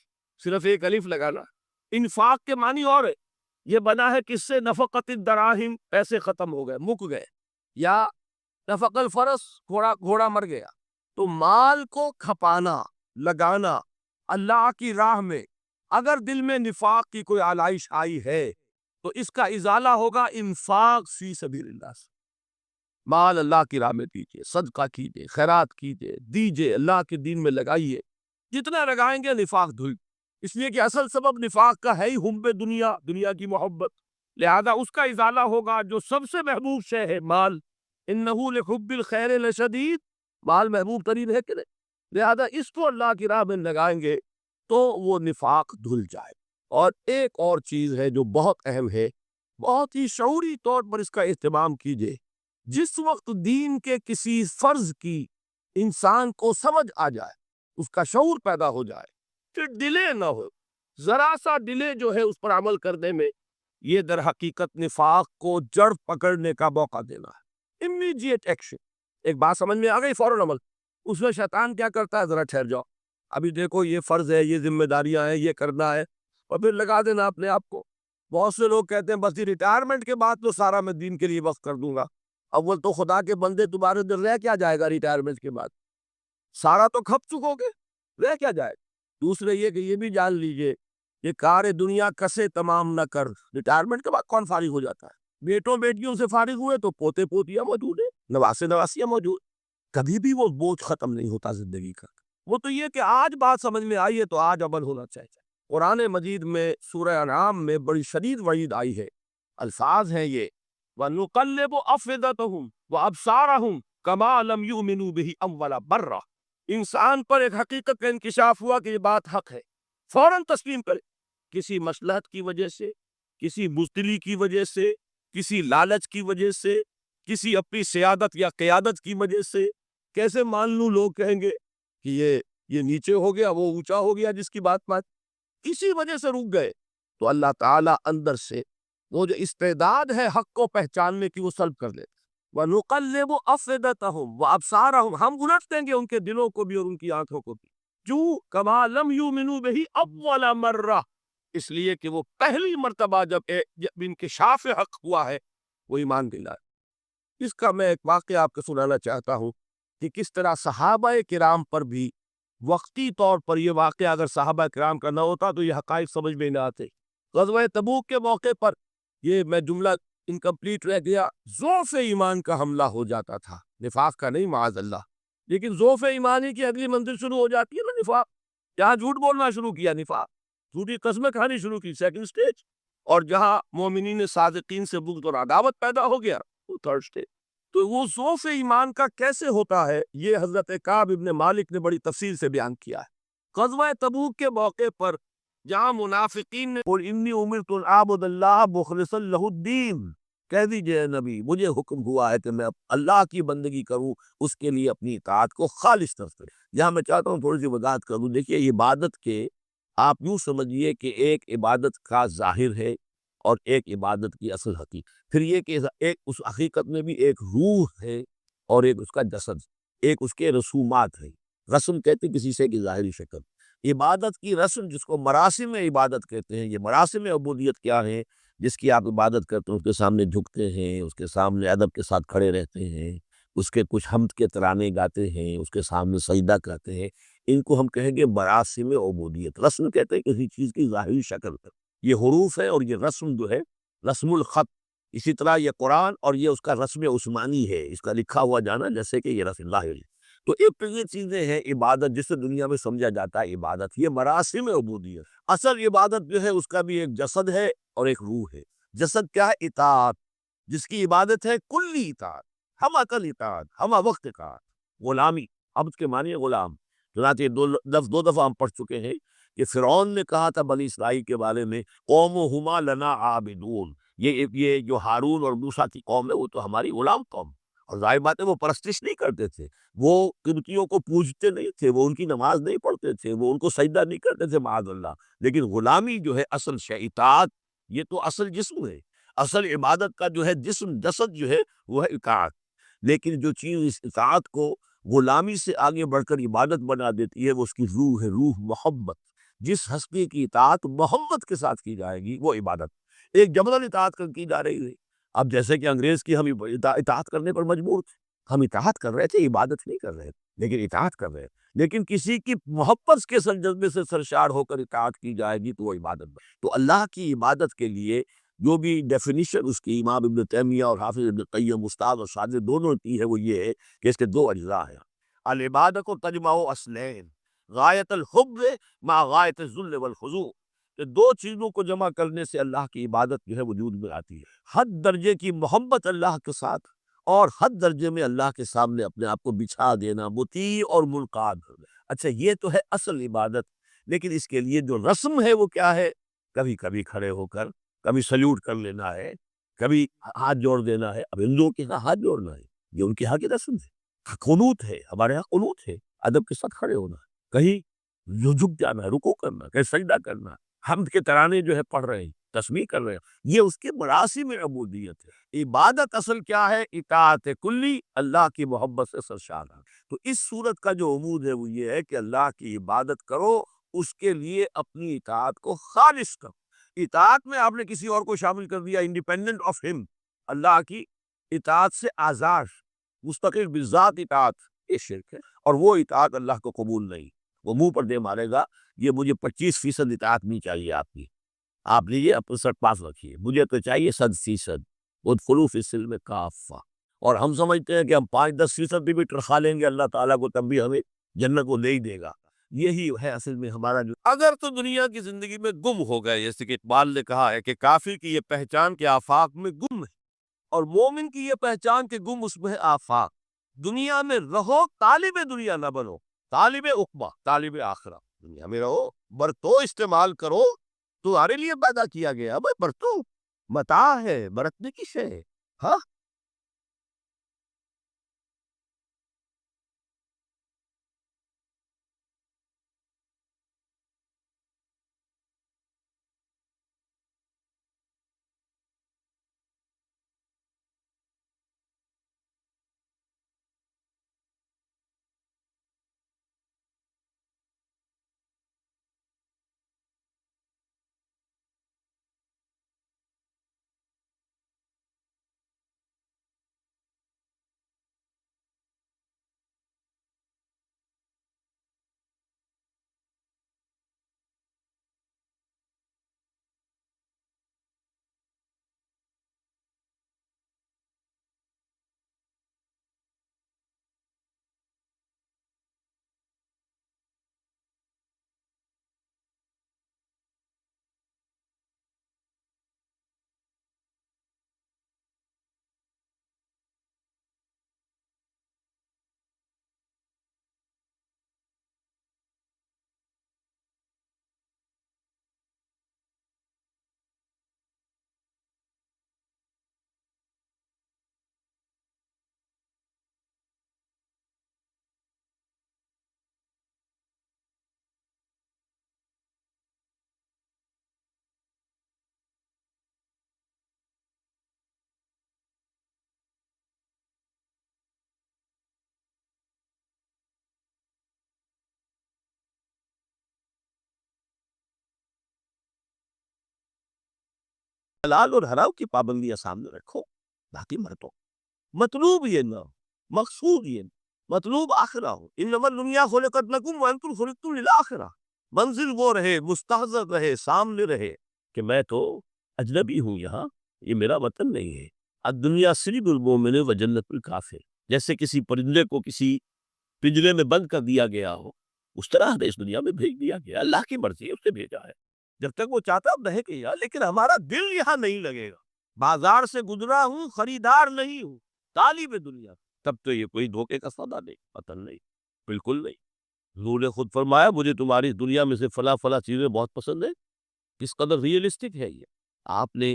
صرف ایک الف لگانا. انفاق کے معنی اور ہے. یہ بنا ہے کس سے؟ نفقت الدراہم، پیسے ختم ہو گئے، مک گئے. یا نفق الفرس، گھوڑا مر گیا. تو مال کو کھپانا، لگانا اللہ کی راہ میں. اگر دل میں نفاق کی کوئی آلائش آئی ہے تو اس کا ازالہ ہوگا انفاق فی سبیل اللہ سے. مال اللہ کی راہ میں دیجیے، صدقہ کیجیے، خیرات کیجیے، دیجیے، اللہ کے دین میں لگائیے. جتنا لگائیں گے نفاق دھل. اس لیے کہ اصل سبب نفاق کا ہے ہی حب دنیا، دنیا کی محبت، لہذا اس کا ازالہ ہوگا جو سب سے محبوب شے ہے مال، انہ لحب الخیر لشدید، مال محبوب ترین ہے کہ نہیں، لہذا اس کو اللہ کی راہ میں لگائیں گے تو وہ نفاق دھل جائے۔ اور ایک اور چیز ہے جو بہت اہم ہے، بہت ہی شعوری طور پر اس کا اہتمام کیجیے۔ جس وقت دین کے کسی فرض کی انسان کو سمجھ آ جائے، اس کا شعور پیدا ہو جائے، پھر ڈیلے نہ ہو، ذرا سا ڈیلے جو ہے اس پر عمل کرنے میں، یہ در حقیقت نفاق کو جڑ پکڑنے کا موقع دینا ہے۔ امیڈیٹ ایکشن، ایک بات سمجھ میں آ گئی، فوراً عمل۔ اس میں شیطان کیا کرتا ہے، ذرا ٹھہر جاؤ، ابھی دیکھو یہ فرض ہے، یہ ذمہ داریاں ہیں، یہ کرنا ہے، اور پھر لگا دینا اپنے آپ کو۔ بہت سے لوگ کہتے ہیں بس یہ ریٹائرمنٹ کے بعد تو سارا میں دین کے لیے وقت کر دوں گا۔ اول تو خدا کے بندے تمہارے دل رہ کیا جائے گا ریٹائرمنٹ کے بعد، سارا تو کھپ چکو گے، رہ کیا جائے گا۔ دوسرے یہ کہ یہ بھی جان لیجئے کہ کار دنیا کسے تمام نہ کر، ریٹائرمنٹ کے بعد کون فارغ ہو جاتا ہے؟ بیٹوں بیٹیوں سے فارغ ہوئے تو پوتے پوتیاں موجود ہیں، نواسے نواسیاں موجود، کبھی بھی وہ بوجھ ختم نہیں ہوتا زندگی کا۔ وہ تو یہ کہ آج بات سمجھ میں آئی ہے تو آج عمل ہونا چاہیے۔ قرآن مجید میں سورہ انعام میں بڑی شدید وعید آئی ہے، الفاظ ہیں یہ، وَنُقَلِّبُ أَفْئِدَتَهُمْ وَأَبْصَارَهُمْ كَمَا لَمْ يُؤْمِنُوا بِهِ أَوَّلَ مَرَّةٍ۔ انسان پر ایک حقیقت کا انکشاف ہوا کہ یہ بات حق ہے، فوراً تسلیم کرے، کسی مصلحت کی وجہ سے، کسی بزدلی کی وجہ سے، کسی لالچ کی وجہ سے، کسی اپنی سیادت یا قیادت کی وجہ سے، کیسے مان لوں، لوگ کہیں گے کہ یہ نیچے ہو گیا، وہ اونچا ہو گیا جس کی بات اسی وجہ سے رک گئے، تو اللہ تعالیٰ اندر سے وہ جو استعداد ہے حق کو پہچاننے کی وہ سلب کر لیتے۔ وَنُقَلِّبُ أَفْئِدَتَهُمْ وَأَبْصَارَهُمْ، ہم الٹ دیں گے ان کے دلوں کو بھی اور ان کی آنکھوں کو بھی، جو كَمَا لَمْ يُؤْمِنُوا بِهِ أَوَّلَ مَرَّةٍ، اس لیے کہ وہ پہلی مرتبہ جب انکشاف حق ہوا ہے وہ ایمان دلا ہے۔ اس کا میں ایک واقعہ آپ کو سنانا چاہتا ہوں کہ کس طرح صحابہ کرام پر بھی وقتی طور پر یہ واقعہ اگر صحابہ کرام کا نہ ہوتا تو یہ حقائق سمجھ میں نہ آتے۔ غزوہ تبوک کے موقع پر یہ میں جملہ انکمپلیٹ رہ گیا، ضعف ایمان کا حملہ ہو جاتا تھا، نفاق کا نہیں معاذ اللہ، لیکن ضعف ایمانی کی اگلی منزل شروع ہو جاتی ہے نا نفاق، جہاں جھوٹ بولنا شروع کیا نفاق، جھوٹی قسمیں کھانی شروع کی سیکنڈ سٹیج، اور جہاں مومنین صادقین سے بغض اور عداوت پیدا ہو گیا وہ تھرڈ سٹیج۔ تو وہ ضعف ایمان کا کیسے ہوتا ہے یہ حضرت کعب ابن مالک نے بڑی تفصیل سے بیان کیا ہے۔ غزوہ تبوک کے موقع پر جہاں منافقین نے قُلْ إِنِّي أُمِرْتُ أَنْ أَعْبُدَ اللَّهَ مُخْلِصًا لَهُ الدِّينَ، کہہ دیجئے نبی مجھے حکم ہوا ہے کہ میں اللہ کی بندگی کروں، اس کے لیے اپنی اطاعت کو خالص طرف سے۔ یہاں میں چاہتا ہوں تھوڑی سی وضاحت کر دوں، دیکھیے عبادت کے آپ یوں سمجھیے کہ ایک عبادت کا ظاہر ہے اور ایک عبادت کی اصل حقیقت، پھر یہ کہ ایک اس حقیقت میں بھی ایک روح ہے اور ایک اس کا جسد، ایک اس کے رسومات ہے۔ رسم کہتے ہیں کسی سے کی ظاہری شکل، عبادت کی رسم جس کو مراسم عبادت کہتے ہیں۔ یہ مراسم عبودیت کیا ہے؟ جس کی آپ عبادت کرتے ہیں، اس کے سامنے جھکتے ہیں، اس کے سامنے ادب کے ساتھ کھڑے رہتے ہیں، اس کے کچھ حمد کے ترانے گاتے ہیں، اس کے سامنے سجدہ کرتے ہیں، ان کو ہم کہیں گے مراسم عبودیت۔ رسم کہتے ہیں کسی چیز کی ظاہری شکل پر، یہ حروف ہے، اور یہ رسم جو ہے رسم الخط، اسی طرح یہ قرآن اور یہ اس کا رسم عثمانی ہے، اس کا لکھا ہوا جانا جیسے کہ یہ رسم اللہ ہے۔ تو ایک تو یہ چیزیں ہیں عبادت جسے دنیا میں سمجھا جاتا ہے عبادت، یہ مراسم عبودیت۔ اصل عبادت جو ہے اس کا بھی ایک جسد ہے اور ایک روح ہے۔ جسد کیا ہے؟ اطاعت، جس کی عبادت ہے کلی اطاعت، ہم عقل اطاعت، ہم وقت اطاعت۔ غلامی، عبد کے معنی ہے غلام، چنانچہ دو دفعہ ہم پڑھ چکے ہیں کہ فرعون نے کہا تھا بنی اسرائیل کے بارے میں قومہما لنا عابدون، یہ جو ہارون اور موسیٰ کی قوم ہے وہ تو ہماری غلام قوم، اور ظاہر بات ہے وہ پرستش نہیں کرتے تھے، وہ قبطیوں کو پوجتے نہیں تھے، وہ ان کی نماز نہیں پڑھتے تھے، وہ ان کو سجدہ نہیں کرتے تھے معاذ اللہ، لیکن غلامی جو ہے اصل شے، اطاعت یہ تو اصل جسم ہے، اصل عبادت کا جو ہے جسم جسد جو ہے وہ ہے اطاعت۔ لیکن جو چیز اس اطاعت کو غلامی سے آگے بڑھ کر عبادت بنا دیتی ہے وہ اس کی روح ہے، روح محبت۔ جس ہستی کی اطاعت محبت کے ساتھ کی جائے گی وہ عبادت، ایک جبرن اطاعت کی جا رہی ہے۔ اب جیسے کہ انگریز کی ہم اطاعت کرنے پر مجبور تھے، ہم اطاعت کر رہے تھے، عبادت نہیں کر رہے تھے، لیکن اطاعت کر رہے تھے، لیکن کسی کی محبت کے جذبے سے سرشار ہو کر اطاعت کی جائے گی تو وہ عبادت بنے۔ تو اللہ کی عبادت کے لیے جو بھی ڈیفینیشن اس کی امام ابن تیمیہ اور حافظ ابن قیم استاد اور شاگرد دونوں کی ہے وہ یہ ہے کہ اس کے دو اجزاء ہیں۔ العبادت و تجمع اصلین، غایت الحب مع غایت الذل والخضوع، کہ دو چیزوں کو جمع کرنے سے اللہ کی عبادت جو ہے وجود میں آتی ہے، حد درجے کی محبت اللہ کے ساتھ، اور حد درجے میں اللہ کے سامنے اپنے آپ کو بچھا دینا، مطیع اور منقاد ہونا۔ اچھا یہ تو ہے اصل عبادت، لیکن اس کے لیے جو رسم ہے وہ کیا ہے؟ کبھی کبھی کھڑے ہو کر کبھی سلیوٹ کر لینا ہے، کبھی ہاتھ جوڑ دینا ہے۔ اب ہندوؤں کے ہاں ہاتھ جوڑنا ہے، یہ ان کے ہاں کی رسم ہے۔ قنوت ہے، ہمارے ہاں قنوت ہے، ادب کے ساتھ کھڑے ہونا ہے، کہیں جو جھک جانا ہے، رکوع کرنا ہے، کہیں سجدہ کرنا ہے، حمد کے ترانے جو ہے پڑھ رہے ہیں، تسبیح کر رہے ہیں، یہ اس کے مراسم عبودیت ہے۔ عبادت اصل کیا ہے؟ اطاعت کلی، اللہ کی محبت سے سرشار ہے۔ تو اس صورت کا جو عمود ہے وہ یہ ہے کہ اللہ کی عبادت کرو، اس کے لیے اپنی اطاعت کو خالص کرو۔ اطاعت میں آپ نے کسی اور کو شامل کر دیا انڈیپینڈنٹ آف ہم، اللہ کی اطاعت سے آزاد مستقل بذات اطاعت، یہ شرک ہے، اور وہ اطاعت اللہ کو قبول نہیں۔ وہ منہ پر دے مارے گا، یہ مجھے 25% اطاعت نہیں چاہیے آپ کی، آپ لیجیے اپنے سر پاس رکھیے، مجھے تو چاہیے 100%۔ ادخلوا فی السلم کافہ، اور ہم سمجھتے ہیں کہ ہم 5-10% بھی ٹرخا لیں گے اللہ تعالیٰ کو تب بھی ہمیں جنت کو دے ہی دے گا۔ یہی ہے اصل میں ہمارا جو اگر تو دنیا کی زندگی میں گم ہو گئے، جیسے کہ اقبال نے کہا ہے کہ کافر کی یہ پہچان کے آفاق میں گم ہے، اور مومن کی یہ پہچان کہ گم اس میں ہے آفاق۔ دنیا میں رہو، طالب دنیا نہ بنو، طالب عقبہ، طالب آخرہ۔ دنیا میں رہو، برتو استعمال کرو، تمہارے لیے پیدا کیا گیا بھائی، برتو متاع ہے، برتنے کی شے ہے۔ ہاں حلال اور حرام کی پابندیاں سامنے رکھو، باقی مرتو مطلوب یہ نہ ہو، مقصود یہ نہ، مطلوب آخرہ ہو۔ انما الدنیا خلقت لکم وانتم خلقتم للآخرہ، منزل وہ رہے، مستحضر رہے، سامنے رہے کہ میں تو اجنبی ہوں، یہاں یہ میرا وطن نہیں ہے۔ الدنیا سجن المؤمن و جنت الکافر، جیسے کسی پرندے کو کسی پنجرے میں بند کر دیا گیا ہو، اس طرح ہمیں اس دنیا میں بھیج دیا گیا، اللہ کی مرضی ہے، اس نے بھیجا ہے۔ جب تک وہ چاہتا اب رہے کہ یہاں، لیکن ہمارا دل یہاں نہیں لگے گا۔ بازار سے گزرا ہوں، خریدار نہیں ہوں، طالب دنیا، تب تو یہ کوئی دھوکے کا سودا نہیں، وطن نہیں، بالکل نہیں۔ حضور نے خود فرمایا مجھے تمہاری دنیا میں سے فلاں فلاں چیزیں بہت پسند ہیں۔ کس قدر ریئلسٹک ہے یہ۔ آپ نے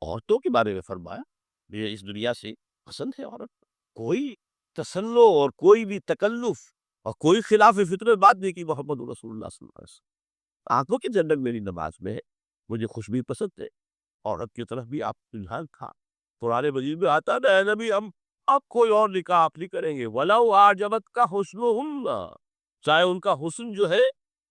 عورتوں کے بارے میں فرمایا مجھے اس دنیا سے پسند ہے عورت، کوئی تسلو اور کوئی بھی تکلف اور کوئی خلاف فطرت بات نہیں کی محمد رسول اللہ صلی اللہ علیہ وسلم۔ آنکھوں کی جنت میری نماز میں ہے، مجھے خوشبو پسند ہے، عورت کی طرف بھی آپ رجحان تھا۔ قرآن مجید میں آتا نا اے نبی ہم اب کوئی اور نکاح آپ نہیں کریں گے، وَلَوْ أَعْجَبَتْكَ حُسْنُهُنَّ، چاہے ان کا حسن جو ہے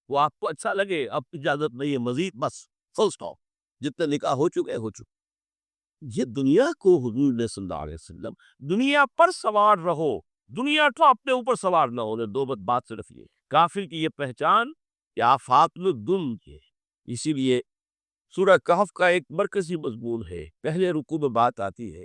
وہ آپ کو اچھا لگے، اب اجازت نہیں ہے مزید، بس فل سٹاپ، جتنے نکاح ہو چکے ہو چکے۔ یہ دنیا کو حضور نے صلی اللہ علیہ وسلم دنیا پر سوار رہو، دنیا تو اپنے اوپر سوار نہ ہونے دو، بات صرف یہ کافر کی یہ پہچان کہ آفات میں گم ہے۔ اسی لیے سورہ کہف کا ایک مرکزی مضمون ہے، پہلے رکوع میں بات آتی ہے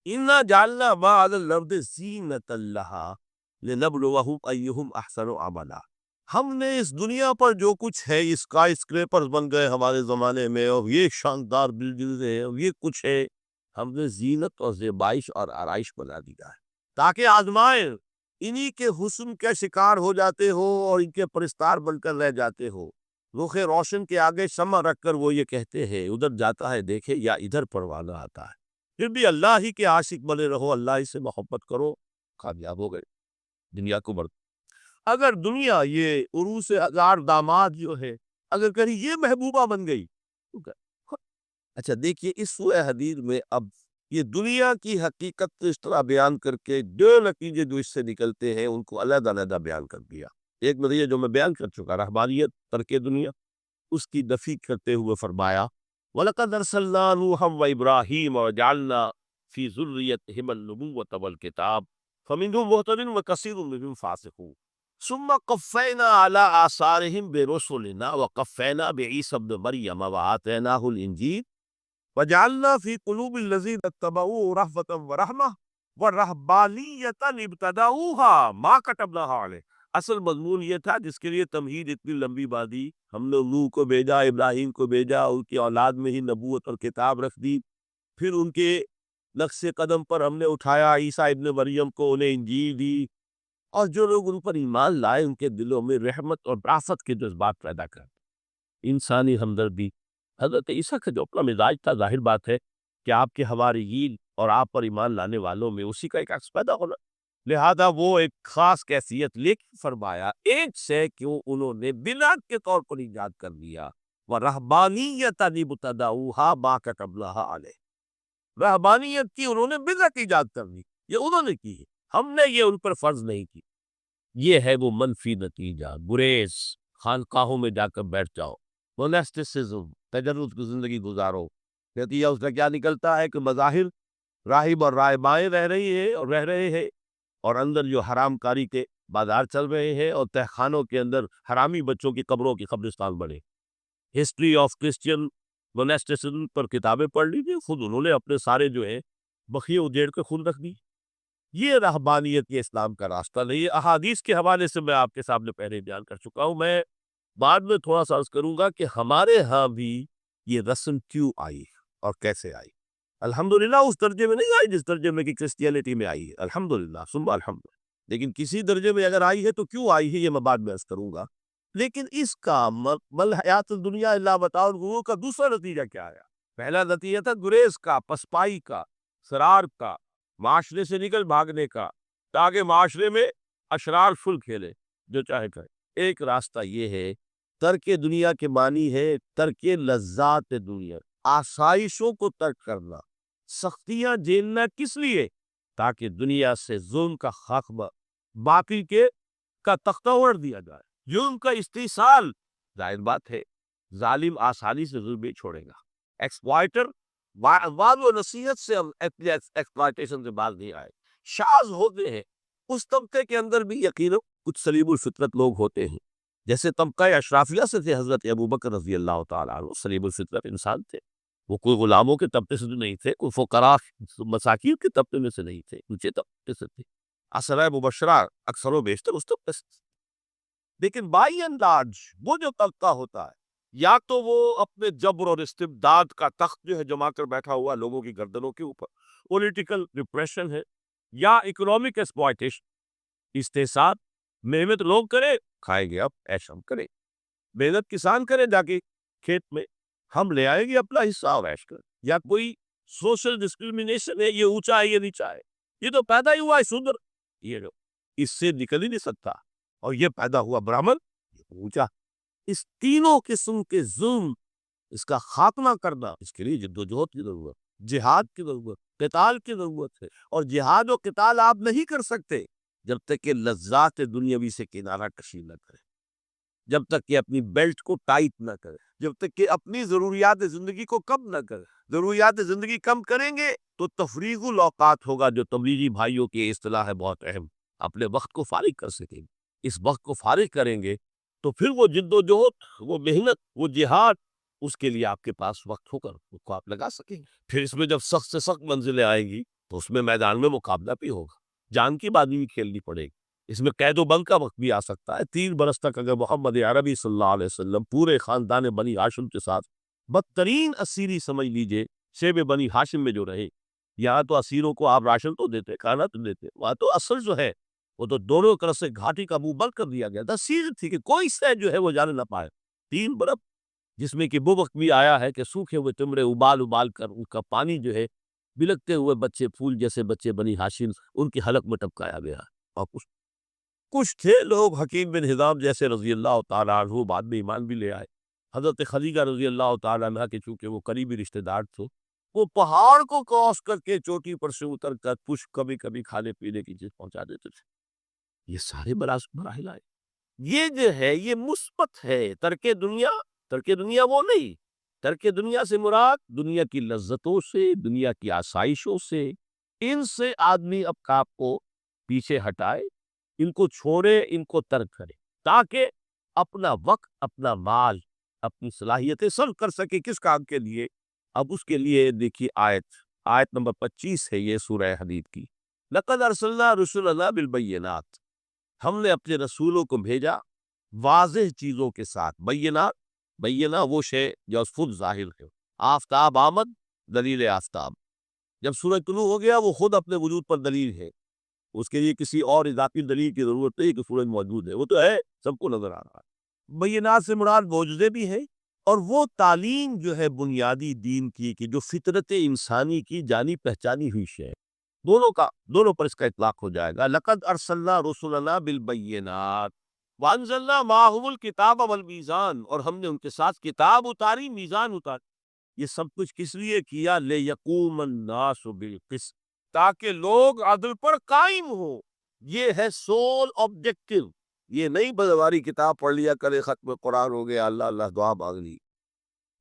اِنَّا جَعَلْنَا مَا عَلَى الْأَرْضِ زِینَةً لَہَا لِنَبْلُوَهُمْ أَيُّهُمْ أَحْسَنُ عَمَلًا۔ ہم نے اس دنیا پر جو کچھ ہے، اسکائی اسکریپرز بن گئے ہمارے زمانے میں، اور یہ شاندار بلڈنگز ہیں اور یہ کچھ ہے، ہم نے زینت اور زیبائش اور آرائش بنا دیا ہے تاکہ آزمائیں، انہی کے حسن کے شکار ہو جاتے ہو اور ان کے پرستار بن کر رہ جاتے ہو۔ رخ روشن کے آگے شمع رکھ کر وہ یہ کہتے ہیں ادھر جاتا ہے دیکھے یا ادھر پروانہ آتا ہے۔ پھر بھی اللہ ہی کے عاشق بنے رہو، اللہ ہی سے محبت کرو، کامیاب ہو گئے دنیا کو بڑھ۔ اگر دنیا یہ عروس ہزار داماد جو ہے، اگر کہیں یہ محبوبہ بن گئی تو اچھا دیکھیے اس سورہ حدید میں اب یہ دنیا کی حقیقت اس طرح بیان کر کے جو نتیجے جو اس سے نکلتے ہیں ان کو علیحدہ علیحدہ بیان کر دیا۔ ایک نتیجہ جو میں بیان کر چکا، رہبانیت، ترک دنیا، اس کی نفی کرتے ہوئے فرمایا وَلَقَدْ أَرْسَلْنَا نُوحًا وَإِبْرَاهِيمَ وَجَعَلْنَا فِي ذُرِّيَّتِهِمَا النُّبُوَّةَ وَالْكِتَابَ فَمِنْهُمْ مُهْتَدٍ وَكَثِيرٌ مِّنْهُمْ فَاسِقُونَ ثُمَّ قَفَّيْنَا عَلَىٰ آثَارِهِمْ بِرُسُلِنَا وَقَفَّيْنَا بِعِيسَى ابْنِ مَرْيَمَ وَآتَيْنَاهُ الْإِنجِيلَ وَجَعَلْنَا فِي قُلُوبِ الَّذِينَ اتَّبَعُوهُ رَأْفَةً وَرَحْمَةً وَرَهْبَانِيَّةً ابْتَدَعُوهَا مَا كَتَبْنَاهَا عَلَيْهِمْ۔ اصل مضمون یہ تھا جس کے لیے تمہید اتنی لمبی بادی، ہم نے نوح کو بھیجا، ابراہیم کو بھیجا، ان کی اولاد میں ہی نبوت اور کتاب رکھ دی، پھر ان کے نقش قدم پر ہم نے اٹھایا عیسیٰ ابن مریم کو، انہیں انجیل دی، اور جو لوگ ان پر ایمان لائے ان کے دلوں میں رحمت اور رافت کے جذبات پیدا کر انسانی ہمدردی۔ حضرت عیسیٰ کا جو اپنا مزاج تھا، ظاہر بات ہے کہ آپ کے حواریین اور آپ پر ایمان لانے والوں میں اسی کا ایک عکس پیدا ہونا، لہذا وہ ایک خاص کیفیت لیکن فرمایا ایک سے کیوں انہوں نے بنا کے طور پر ایجاد کر دیا، وَرَهْبَانِيَّةً ابْتَدَعُوهَا مَا كَتَبْنَاهَا عَلَيْهِمْ، رہبانیت کی انہوں نے بدعت ایجاد کر دی، یہ انہوں نے کی ہے، ہم نے یہ ان پر فرض نہیں کی۔ یہ ہے وہ منفی نتیجہ، گریز، خانقاہوں میں جا کر بیٹھ جاؤ، موناسٹسزم، تجرد کی زندگی گزارو، نتیجہ اس کا کیا نکلتا ہے کہ مظاہر راہب اور راہبائیں رہ رہی ہے اور رہ رہے ہیں، اور اندر جو حرام کاری کے بازار چل رہے ہیں، اور تہخانوں کے اندر حرامی بچوں کی قبروں کی قبرستان بنے۔ ہسٹری آف کرسچین موناسٹسزم پر کتابیں پڑھ لیجیے، خود انہوں نے اپنے سارے جو ہے بخیے اجیڑ کے خود رکھ دی۔ یہ رہبانیت یہ اسلام کا راستہ نہیں ہے۔ احادیث کے حوالے سے میں آپ کے سامنے پہلے بیان کر چکا ہوں، میں بعد میں تھوڑا سا عرض کروں گا کہ ہمارے ہاں بھی یہ رسم کیوں آئی اور کیسے آئی۔ الحمدللہ اس درجے میں نہیں آئی جس درجے میں کہ کرسچینٹی میں آئی ہے، الحمدللہ ثم الحمدللہ، لیکن کسی درجے میں اگر آئی ہے تو کیوں آئی ہے یہ میں بعد میں عرض کروں گا۔ لیکن اس کا مل حیات الدنیا الا متاع الغرور کا دوسرا نتیجہ کیا آیا؟ پہلا نتیجہ تھا گریز کا، پسپائی کا، فرار کا، معاشرے سے نکل بھاگنے کا، تاکہ معاشرے میں اشرار فل کھیلے جو چاہے کرے۔ ایک راستہ یہ ہے، ترک دنیا کے معنی ہے ترک لذات دنیا، آسائشوں کو ترک کرنا، سختیاں جھیلنا، کس لیے؟ تاکہ دنیا سے ظلم کا خاتمہ، باقی کے کا تختہ اوڑھ دیا جائے، ظلم کا استحصال۔ ظاہر بات ہے ظالم آسانی سے ظلم نہیں چھوڑے گا، ایکسپلائٹر وعد و نصیحت سے ایکسپلائٹیشن سے باز نہیں آئے، شاذ ہوتے ہیں۔ اس طبقے کے اندر بھی یقیناً کچھ سلیب الفطرت لوگ ہوتے ہیں، جیسے طبقہ اشرافیہ سے تھے حضرت ابوبکر رضی اللہ تعالیٰ عنہ، سلیب الفطرت انسان تھے، وہ کوئی غلاموں کے طبقے سے نہیں تھے، کوئی فقراء مساکین کے طبقے میں سے نہیں تھے، اونچے طبقے سے تھے، عشرہ مبشرہ اکثر و بیشتر اس طبقے سے۔ لیکن بائی اینڈ لارج وہ جو طبقہ ہوتا ہے، یا تو وہ اپنے جبر اور استبداد کا تخت جو ہے جما کر بیٹھا ہوا لوگوں کی گردنوں کے اوپر، پولیٹیکل ڈپریشن ہے، یا اکنامک ایکسپلائٹیشن، استحصال، محنت لوگ کرے کھائیں گے، اب ایش ہم کریں، محنت کسان کرے جا کے کھیت میں، ہم لے آئیں گے اپنا حصہ اور ایش کریں، یا کوئی سوشل ڈسکریمنیشن ہے، یہ اونچا ہے یہ نیچا ہے، یہ تو پیدا ہی ہوا ہے شودر، یہ جو اس سے نکل ہی نہیں سکتا، اور یہ پیدا ہوا برہمن، یہ اونچا۔ اس تینوں قسم کے ظلم، اس کا خاتمہ کرنا، اس کے لیے جدوجہد کی ضرورت، جہاد کی ضرورت، قتال کی ضرورت ہے، اور جہاد و قتال آپ نہیں کر سکتے جب تک کہ لذات دنیاوی سے کنارہ کشی نہ کرے، جب تک کہ اپنی بیلٹ کو ٹائٹ نہ کرے، جب تک کہ اپنی ضروریات زندگی کو کم نہ کرے۔ ضروریات زندگی کم کریں گے تو تفریغ الاوقات ہوگا، جو تبلیغی بھائیوں کی اصطلاح ہے بہت اہم، اپنے وقت کو فارغ کر سکیں گے۔ اس وقت کو فارغ کریں گے تو پھر وہ جد و جہد، وہ محنت، وہ جہاد، اس کے لیے آپ کے پاس وقت ہو کر اس کو آپ لگا سکیں گے۔ پھر اس میں جب سخت سے سخت منزلیں آئیں گی تو اس میں میدان میں مقابلہ بھی ہوگا، جان کی بازی بھی کھیلنی پڑے گی۔ اس میں قید و بند کا وقت بھی آ سکتا ہے۔ 3 برس تک اگر محمد عربی صلی اللہ علیہ وسلم پورے خاندان بنی ہاشم کے ساتھ بدترین اسیری سمجھ لیجئے شیب بنی ہاشم میں جو رہے، یہاں تو اسیروں کو آپ راشن تو دیتے، کھانا تو دیتے، وہاں تو اصل جو ہے وہ تو دونوں طرف سے گھاٹی کا منہ بند کر دیا گیا تھا، سیل تھی کہ کوئی شے جو ہے وہ جانے نہ پائے۔ 3 برس جس میں کہ وہ وقت بھی آیا ہے کہ سوکھے ہوئے تمرے ابال ابال کر ان کا پانی جو ہے بلکتے ہوئے بچے، پھول جیسے بچے بنی ہاشم ان کی حلق میں ٹپکایا گیا۔ اور کچھ تھے لوگ حکیم بن ہزام جیسے رضی اللہ تعالیٰ عنہ، بعد میں ایمان بھی لے آئے۔ حضرت خدیجہ رضی اللہ تعالیٰ عنہ کے چونکہ وہ قریبی رشتہ دار تھے، وہ پہاڑ کو کراس کر کے چوٹی پر سے اتر کر کچھ کبھی کبھی کھانے پینے کی چیز پہنچا دیتے تھے۔ یہ سارے مراحل آئے۔ یہ جو ہے یہ مثبت ہے۔ ترک دنیا وہ نہیں۔ ترک دنیا سے مراد دنیا کی لذتوں سے، دنیا کی آسائشوں سے، ان سے آدمی اپنے آپ کو پیچھے ہٹائے، ان کو چھوڑے، ان کو ترک کرے، تاکہ اپنا وقت، اپنا مال، اپنی صلاحیتیں صرف کر سکے کس کام کے لیے؟ اب اس کے لیے دیکھیے آیت نمبر 25 ہے یہ سورہ حدید کی۔ لَقَدْ أَرْسَلْنَا رُسُلَنَا بِالْبَيِّنَاتِ، ہم نے اپنے رسولوں کو بھیجا واضح چیزوں کے ساتھ۔ بینات، بینہ وہ شے جو خود ظاہر ہے۔ آفتاب آمد، دلیل آفتاب، جب سورج طلوع ہو گیا وہ خود اپنے وجود پر دلیل ہے، اس کے لیے کسی اور اضافی دلیل کی ضرورت نہیں کہ سورج موجود ہے، وہ تو ہے، سب کو نظر آ رہا ہے۔ بینات سے مراد معجزے بھی ہے، اور وہ تعلیم جو ہے بنیادی دین کی کہ جو فطرت انسانی کی جانی پہچانی ہوئی شے ہے، دونوں پر اس کا اطلاق ہو جائے گا۔ لقد ارسلنا رسلنا بالبینات وانزلنا معهم الکتاب والمیزان، اور ہم نے ان کے ساتھ کتاب اتاری، میزان اتاری۔ یہ سب کچھ کس لیے کیا؟ لیقوم الناس بالقسط، تاکہ لوگ عدل پر قائم ہوں۔ یہ ہے سول آبجیکٹو۔ یہ نہیں بھاری کتاب پڑھ لیا کرے، ختم قرآن ہو گیا، اللہ اللہ دعا مانگ لی،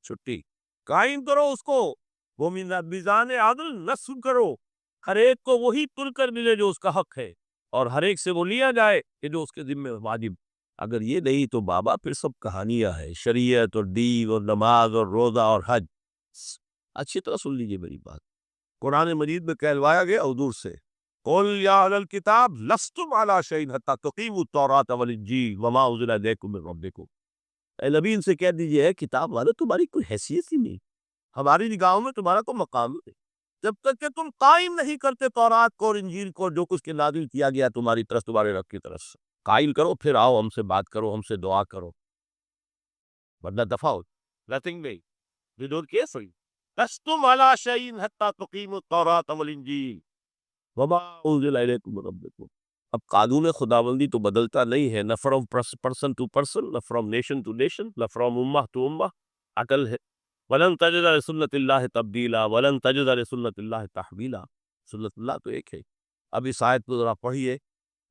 چھٹی۔ قائم کرو اس کو، وہ میزان عدل نصب کرو، ہر ایک کو وہی تل کر ملے جو اس کا حق ہے، اور ہر ایک سے وہ لیا جائے کہ جو اس کے ذمہ واجب۔ اگر یہ نہیں تو بابا پھر سب کہانیاں ہیں، شریعت اور دین اور نماز اور روزہ اور حج۔ اچھی طرح سن لیجیے میری بات، قرآن مجید میں کہلوایا گیا حضور سے، قُلْ يَا أَهْلَ الْكِتَابِ لَسْتُمْ عَلَىٰ شَيْءٍ حَتَّىٰ تُقِیمُوا التَّوْرَاةَ وَالْإِنجِیلَ وَمَا أُنزِلَ إِلَیْکُم مِّن رَبِّکُم۔ اے نبی ان سے کہہ دیجیے، ہے کتاب والے تمہاری کوئی حیثیت ہی نہیں، ہماری نگاہوں میں تمہارا کوئی مقام نہیں، جب تک کہ تم قائم نہیں کرتے تورات کو اور انجیل کو، جو کچھ کے نازل کیا گیا تمہاری طرف، تمہارے رب کی طرف سے۔ قائل کرو، پھر آؤ ہم سے بات کرو، ہم سے دعا کرو، ورنہ دفع ہو۔ نتھنگ نہیں، you don't care for you۔ لستم علی شیء حتی تقیموا التوراۃ والانجیل وما انزل الیکم من ربکم۔ اب قانون خداوندی تو بدلتا نہیں ہے، نہ فرام پرسن ٹو پرسن، نہ فرام نیشن ٹو نیشن، نہ فرام امہ ٹو امہ، عقل ہے۔ وَلَن تَجِدَ لِسُنَّتِ اللَّهِ تَبْدِيلًا وَلَن تَجِدَ لِسُنَّتِ اللَّهِ تَحْوِيلًا۔ سنت اللہ تو ایک ہے۔ اب اس آیت کو ذرا پڑھیے،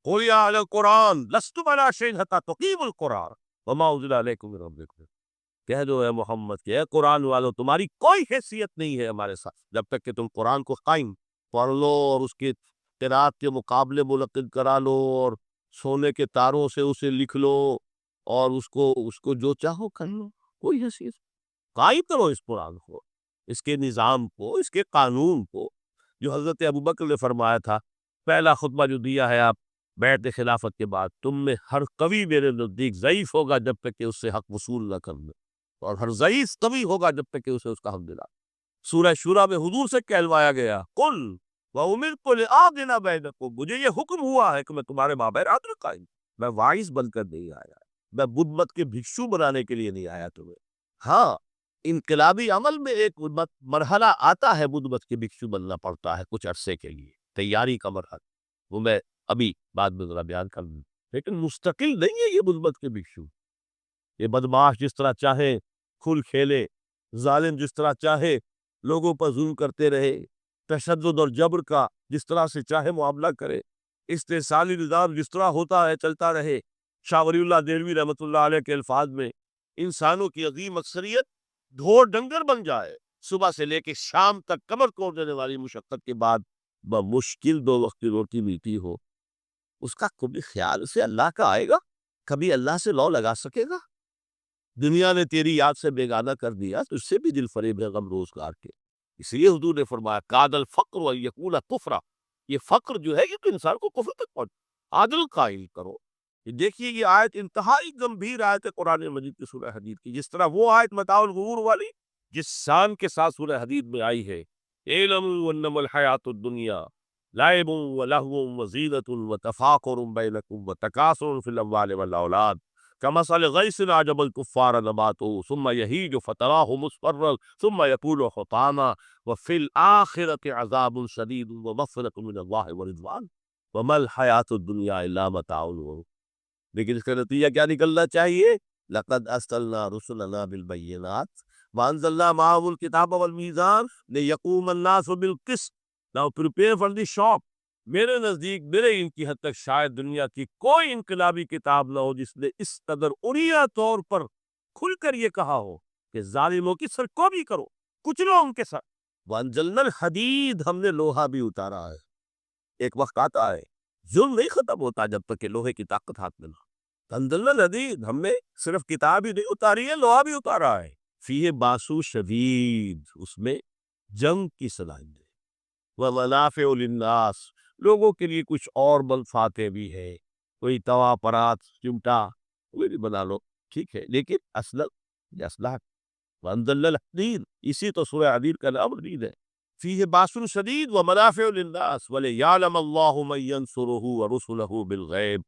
قُلْ يَا أَهْلَ الْقُرْآنِ لَسْتُمْ عَلَىٰ شَيْءٍ حَتَّىٰ تُقِیمُوا الْقُرْآنَ وَمَا أُنزِلَ إِلَیکُم مِّن رَبِّکُم۔ کہہ دو اے محمد کہ اے قرآن والو، تمہاری کوئی حیثیت نہیں ہے ہمارے ساتھ جب تک کہ تم قرآن کو قائم پڑھ لو اور اس کے قرات کے مقابلے منعقد کرا لو، اور سونے کے تاروں سے اسے لکھ لو، اور اس کو جو چاہو کر لو، کوئی حیثیت۔ قائم کرو اس قرآن کو، اس کے نظام کو، اس کے قانون کو، جو حضرت ابوبکر نے فرمایا تھا، پہلا خطبہ جو دیا ہے آپ بیعت خلافت کے بعد، تم میں ہر قوی میرے نزدیک ضعیف ہوگا جب تک کہ اس سے حق وصول نہ کر لے، اور ہر ضعیف قوی ہوگا جب تک کہ اسے اس کا حق دلا۔ سورہ شورى میں حضور سے کہلوایا گیا، قل وَأُمِرْتُ لِأَعْدِلَ بَيْنَكُمْ، مجھے یہ حکم ہوا ہے کہ میں تمہارے مابین عدل قائم۔ میں وائس بن کر نہیں آیا، میں بدھ مت کے بھکشو بنانے کے لیے نہیں آیا تمہیں۔ ہاں، انقلابی عمل میں ایک مرحلہ آتا ہے، بدھ مت کے بھکشو بننا پڑتا ہے کچھ عرصے کے لیے، تیاری کا مرحلہ، وہ میں ابھی بعد میں ذرا بیان کر دوں، لیکن مستقل نہیں ہے یہ بدھ مت کے بھکشو۔ یہ بدماش جس طرح چاہے کھل کھیلے، ظالم جس طرح چاہے لوگوں پر ظلم کرتے رہے، تشدد اور جبر کا جس طرح سے چاہے معاملہ کرے، استحصالی نظام جس طرح ہوتا ہے چلتا رہے۔ شاہ ولی اللہ دہلوی رحمۃ اللہ علیہ کے الفاظ میں، انسانوں کی عظیم اکثریت ڈھور ڈنگر بن جائے، صبح سے لے کے شام تک کمر توڑ دینے والی مشقت کے بعد بمشکل 2 وقت کی روٹی ملتی ہو، اس کا کبھی خیال سے اللہ کا آئے گا؟ کبھی اللہ سے لو لگا سکے گا؟ دنیا نے تیری یاد سے بیگانہ کر دیا تو اس سے بھی دل فریب ہے غم روزگار کے۔ اس لیے حضور نے فرمایا، کاد الفقر ان یکون کفرا، یہ فقر جو ہے یہ تو انسان کو کفر تک پہنچ۔ عادل قائل کرو۔ دیکھیے یہ آیت انتہائی گمبھیر آیت ہے قرآن مجید کی سورہ حدید کی، جس طرح وہ آیت متاع الغرور والی جس شان کے ساتھ سورہ حدید میں آئی ہے، اعلموا انما الحیات الدنیا لعب ولہو وزینۃ وتفاخر بینکم وتکاثر فی الاموال والاولاد کمثل غیث اعجب الکفار نباتہ ثم یہیج فتراہ مصفرا ثم یکون حطاما وفی الآخرۃ عذاب شدید ومغفرۃ من اللہ ورضوان وما الحیات الدنیا الا متاع الغرور۔ لیکن اس کا نتیجہ کیا نکلنا چاہیے؟ لقد ارسلنا رسلنا بالبینات وانزلنا معهم الکتاب والمیزان لیقوم الناس بالقسط۔ Now prepare for the shock۔ میرے نزدیک میرے علم کی حد تک شاید دنیا کی کوئی انقلابی کتاب نہ ہو جس نے اس قدر اڑیا طور پر کھل کر یہ کہا ہو کہ ظالموں کی سرکوبی کرو، کچلو ان کے ساتھ۔ وانزلنا الحدید، ہم نے لوہا بھی اتارا ہے۔ ایک وقت آتا ہے ظلم نہیں ختم ہوتا جب تک کہ لوہے کی طاقت ہاتھ میں نہ۔ انزلنا الحدید، ہم نے صرف کتاب ہی نہیں اتاری ہے، لوہا بھی اتارا ہے۔ فیہ باسو شدید، اس میں جنگ کی صلاحیت ہے۔ ومنافع للناس، لوگوں کے لیے کچھ اور منفعتیں بھی ہے، کوئی توا پرات چمٹا وہ بھی بنا لو، ٹھیک ہے، لیکن اصل یہ اصلاح۔ وانزلنا الحدید، اسی تو سورہ حدید کا نام حدید ہے۔ فیہ باس شدید ومنافع للناس ولیعلم اللہ من ینصرہ ورسلہ بالغیب۔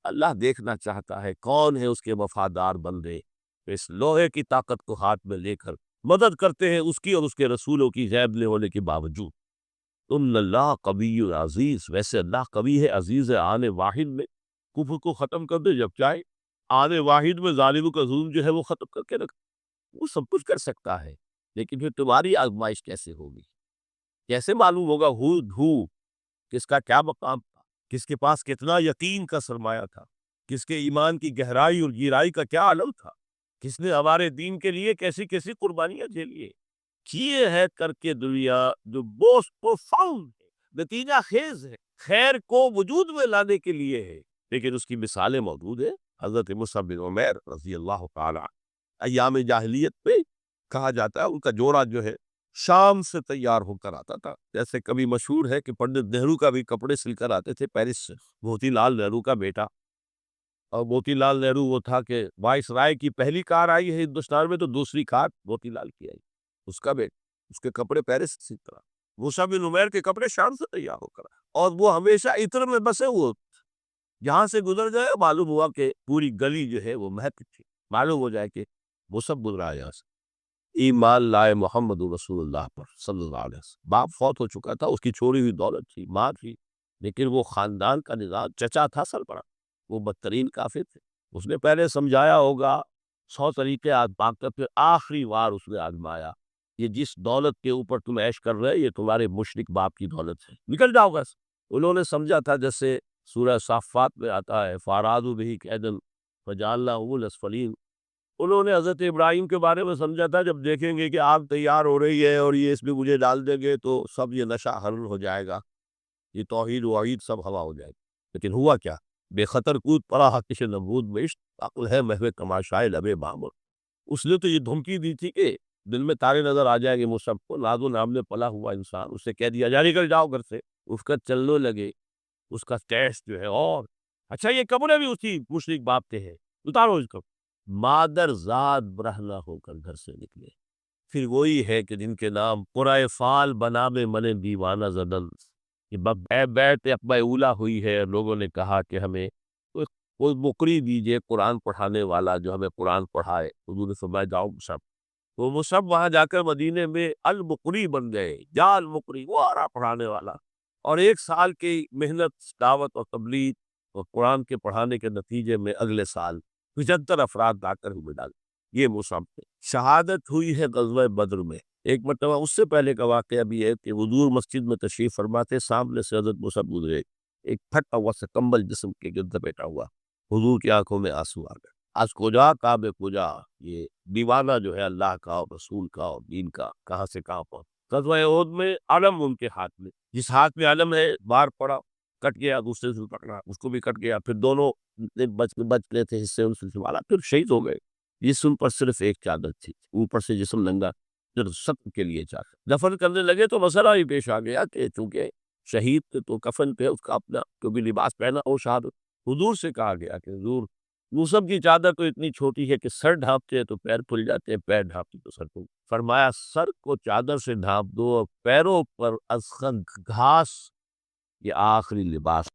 اللہ دیکھنا چاہتا ہے کون ہے اس کے وفادار بندے، اس لوہے کی طاقت کو ہاتھ میں لے کر مدد کرتے ہیں اس کی اور اس کے رسولوں کی غیب میں ہونے کے باوجود۔ ان اللہ قوی عزیز، ویسے اللہ قوی ہے، عزیز ہے، آن واحد میں کفر کو ختم کر دے جب چاہے، آن واحد میں ظالموں کا ظلم جو ہے وہ ختم کر کے رکھ، وہ سب کچھ کر سکتا ہے۔ لیکن پھر تمہاری آزمائش کیسے ہوگی؟ کیسے معلوم ہوگا ہو کس کا کیا مقام تھا، کس کے پاس کتنا یقین کا سرمایہ تھا، کس کے ایمان کی گہرائی اور گہرائی کا کیا علم تھا، کس نے ہمارے دین کے لیے کیسی کیسی قربانیاں جھیلی کیے ہے کر کے دنیا جو بہت پروفاؤنڈ ہے، نتیجہ خیز ہے، خیر کو وجود میں لانے کے لیے ہے۔ لیکن اس کی مثالیں موجود ہیں۔ حضرت مصعب بن عمیر رضی اللہ تعالی ایام جاہلیت میں کہا جاتا ہے ان کا جوڑا جو ہے شام سے تیار ہو کر آتا تھا، جیسے کبھی مشہور ہے کہ پنڈت نہرو کا بھی کپڑے سل کر آتے تھے پیرس سے، موتی لال نہرو کا بیٹا۔ اور موتی لال نہرو وہ تھا کہ وائس رائے کی پہلی کار آئی ہے ہندوستان میں تو دوسری کار موتی لال کی آئی، اس کا بیٹا، اس کے کپڑے پیرس سے سل کر، مصعب بن عمیر کے کپڑے شام سے تیار ہو کر، اور وہ ہمیشہ عطر میں بسے ہوئے، جہاں سے گزر جائے معلوم ہوا کہ پوری گلی جو ہے وہ مہک تھی، معلوم ہو جائے کہ وہ سب گزرا ہے یہاں سے۔ ایمان لائے محمد رسول اللہ پر صلی اللہ علیہ وسلم۔ باپ فوت ہو چکا تھا، اس کی چھوڑی ہوئی دولت تھی، ماں تھی، لیکن وہ خاندان کا نظام، چچا تھا سربراہ، وہ بدترین کافر تھے۔ اس نے پہلے سمجھایا ہوگا 100 طریقے آزما کر، پھر آخری بار اس نے آزمایا، یہ جس دولت کے اوپر تم عیش کر رہے یہ تمہارے مشرک باپ کی دولت ہے، نکل جاؤ گا۔ انہوں نے سمجھا تھا جیسے سورہ صافات میں آتا ہے فَأَرَادُوا بِهِ كَيْدًا فَجَعَلْنَاهُمُ الْأَسْفَلِينَ۔ انہوں نے حضرت ابراہیم کے بارے میں سمجھا تھا جب دیکھیں گے کہ آگ تیار ہو رہی ہے اور یہ اس میں مجھے ڈال دیں گے تو سب یہ نشہ حرر ہو جائے گا، یہ توحید وحید سب ہوا ہو جائے گا۔ لیکن ہوا کیا؟ بے خطر کود پڑا حقش نمرود میں، عشق عقل ہے محو تماشائے لبے معمر۔ اس نے تو یہ دھمکی دی تھی کہ دل میں تارے نظر آ جائیں گے مصعب کو، ناز و نام میں پلا ہوا انسان، اسے کہہ دیا جا نکل جاؤ گھر سے، اس کا چلنے لگے، اس کا ٹیسٹ جو ہے اور اچھا یہ کپڑے بھی اسی مشرک باپ کے ہیں، اتارو اس کو۔ مادر ذات برہنہ ہو کر گھر سے نکلے، پھر وہی ہے کہ جن کے نام قرائے فال بنا میں من دیوانہ زدن، یہ بیعت عقبہ اولیٰ ہوئی ہے، لوگوں نے کہا کہ ہمیں کوئی مقری دیجئے قرآن پڑھانے والا جو ہمیں قرآن پڑھائے، حضور نے فرمایا جاؤ مصعب۔ وہ مصعب وہاں جا کر مدینے میں المقری بن گئے، جا المقری، وہ آ رہا پڑھانے والا، اور 1 سال کی محنت دعوت اور تبلیغ اور قرآن کے پڑھانے کے نتیجے میں اگلے سال 75 افراد لا کر ہوئے ڈال، یہ مصعب تھے۔ شہادت ہوئی ہے غزوہ بدر میں۔ ایک مرتبہ اس سے پہلے کا واقعہ بھی ہے کہ حضور مسجد میں تشریف فرماتے، سامنے سے حضرت مصعب گزرے، ایک پھٹا ہوا سا کمبل جسم کے گرد بیٹھا ہوا، حضور کی آنکھوں میں آنسو آ گئے۔ آج کجا کعبے کجا، یہ دیوانہ جو ہے اللہ کا اور رسول کا اور دین کا کہاں سے کہاں پہنچ۔ غزوہ احد میں علم ان کے ہاتھ میں، جس ہاتھ میں علم ہے بار پڑا، کٹ گیا، دوسرے سے پکڑا، اس کو بھی کٹ گیا، پھر دونوں بچ گئے تھے حصے ان سے سنبھالا، پھر شہید ہو گئے۔ جسم پر صرف ایک چادر تھی، اوپر سے جسم ننگا، صرف سب کے لیے چادر۔ دفن کرنے لگے تو مسئلہ ہی پیش آ گیا کہ چونکہ شہید تھے تو کفن پہ اس کا اپنا جو بھی لباس پہنا وہ شہادت۔ حضور سے کہا گیا کہ حضور یوسف کی چادر تو اتنی چھوٹی ہے کہ سر ڈھانپتے ہیں تو پیر پھل جاتے ہیں، پیر ڈھانپتے تو سر پھل۔ فرمایا سر کو چادر سے ڈھانپ دو اور پیروں پر اسخن گھاس، یہ آخری لباس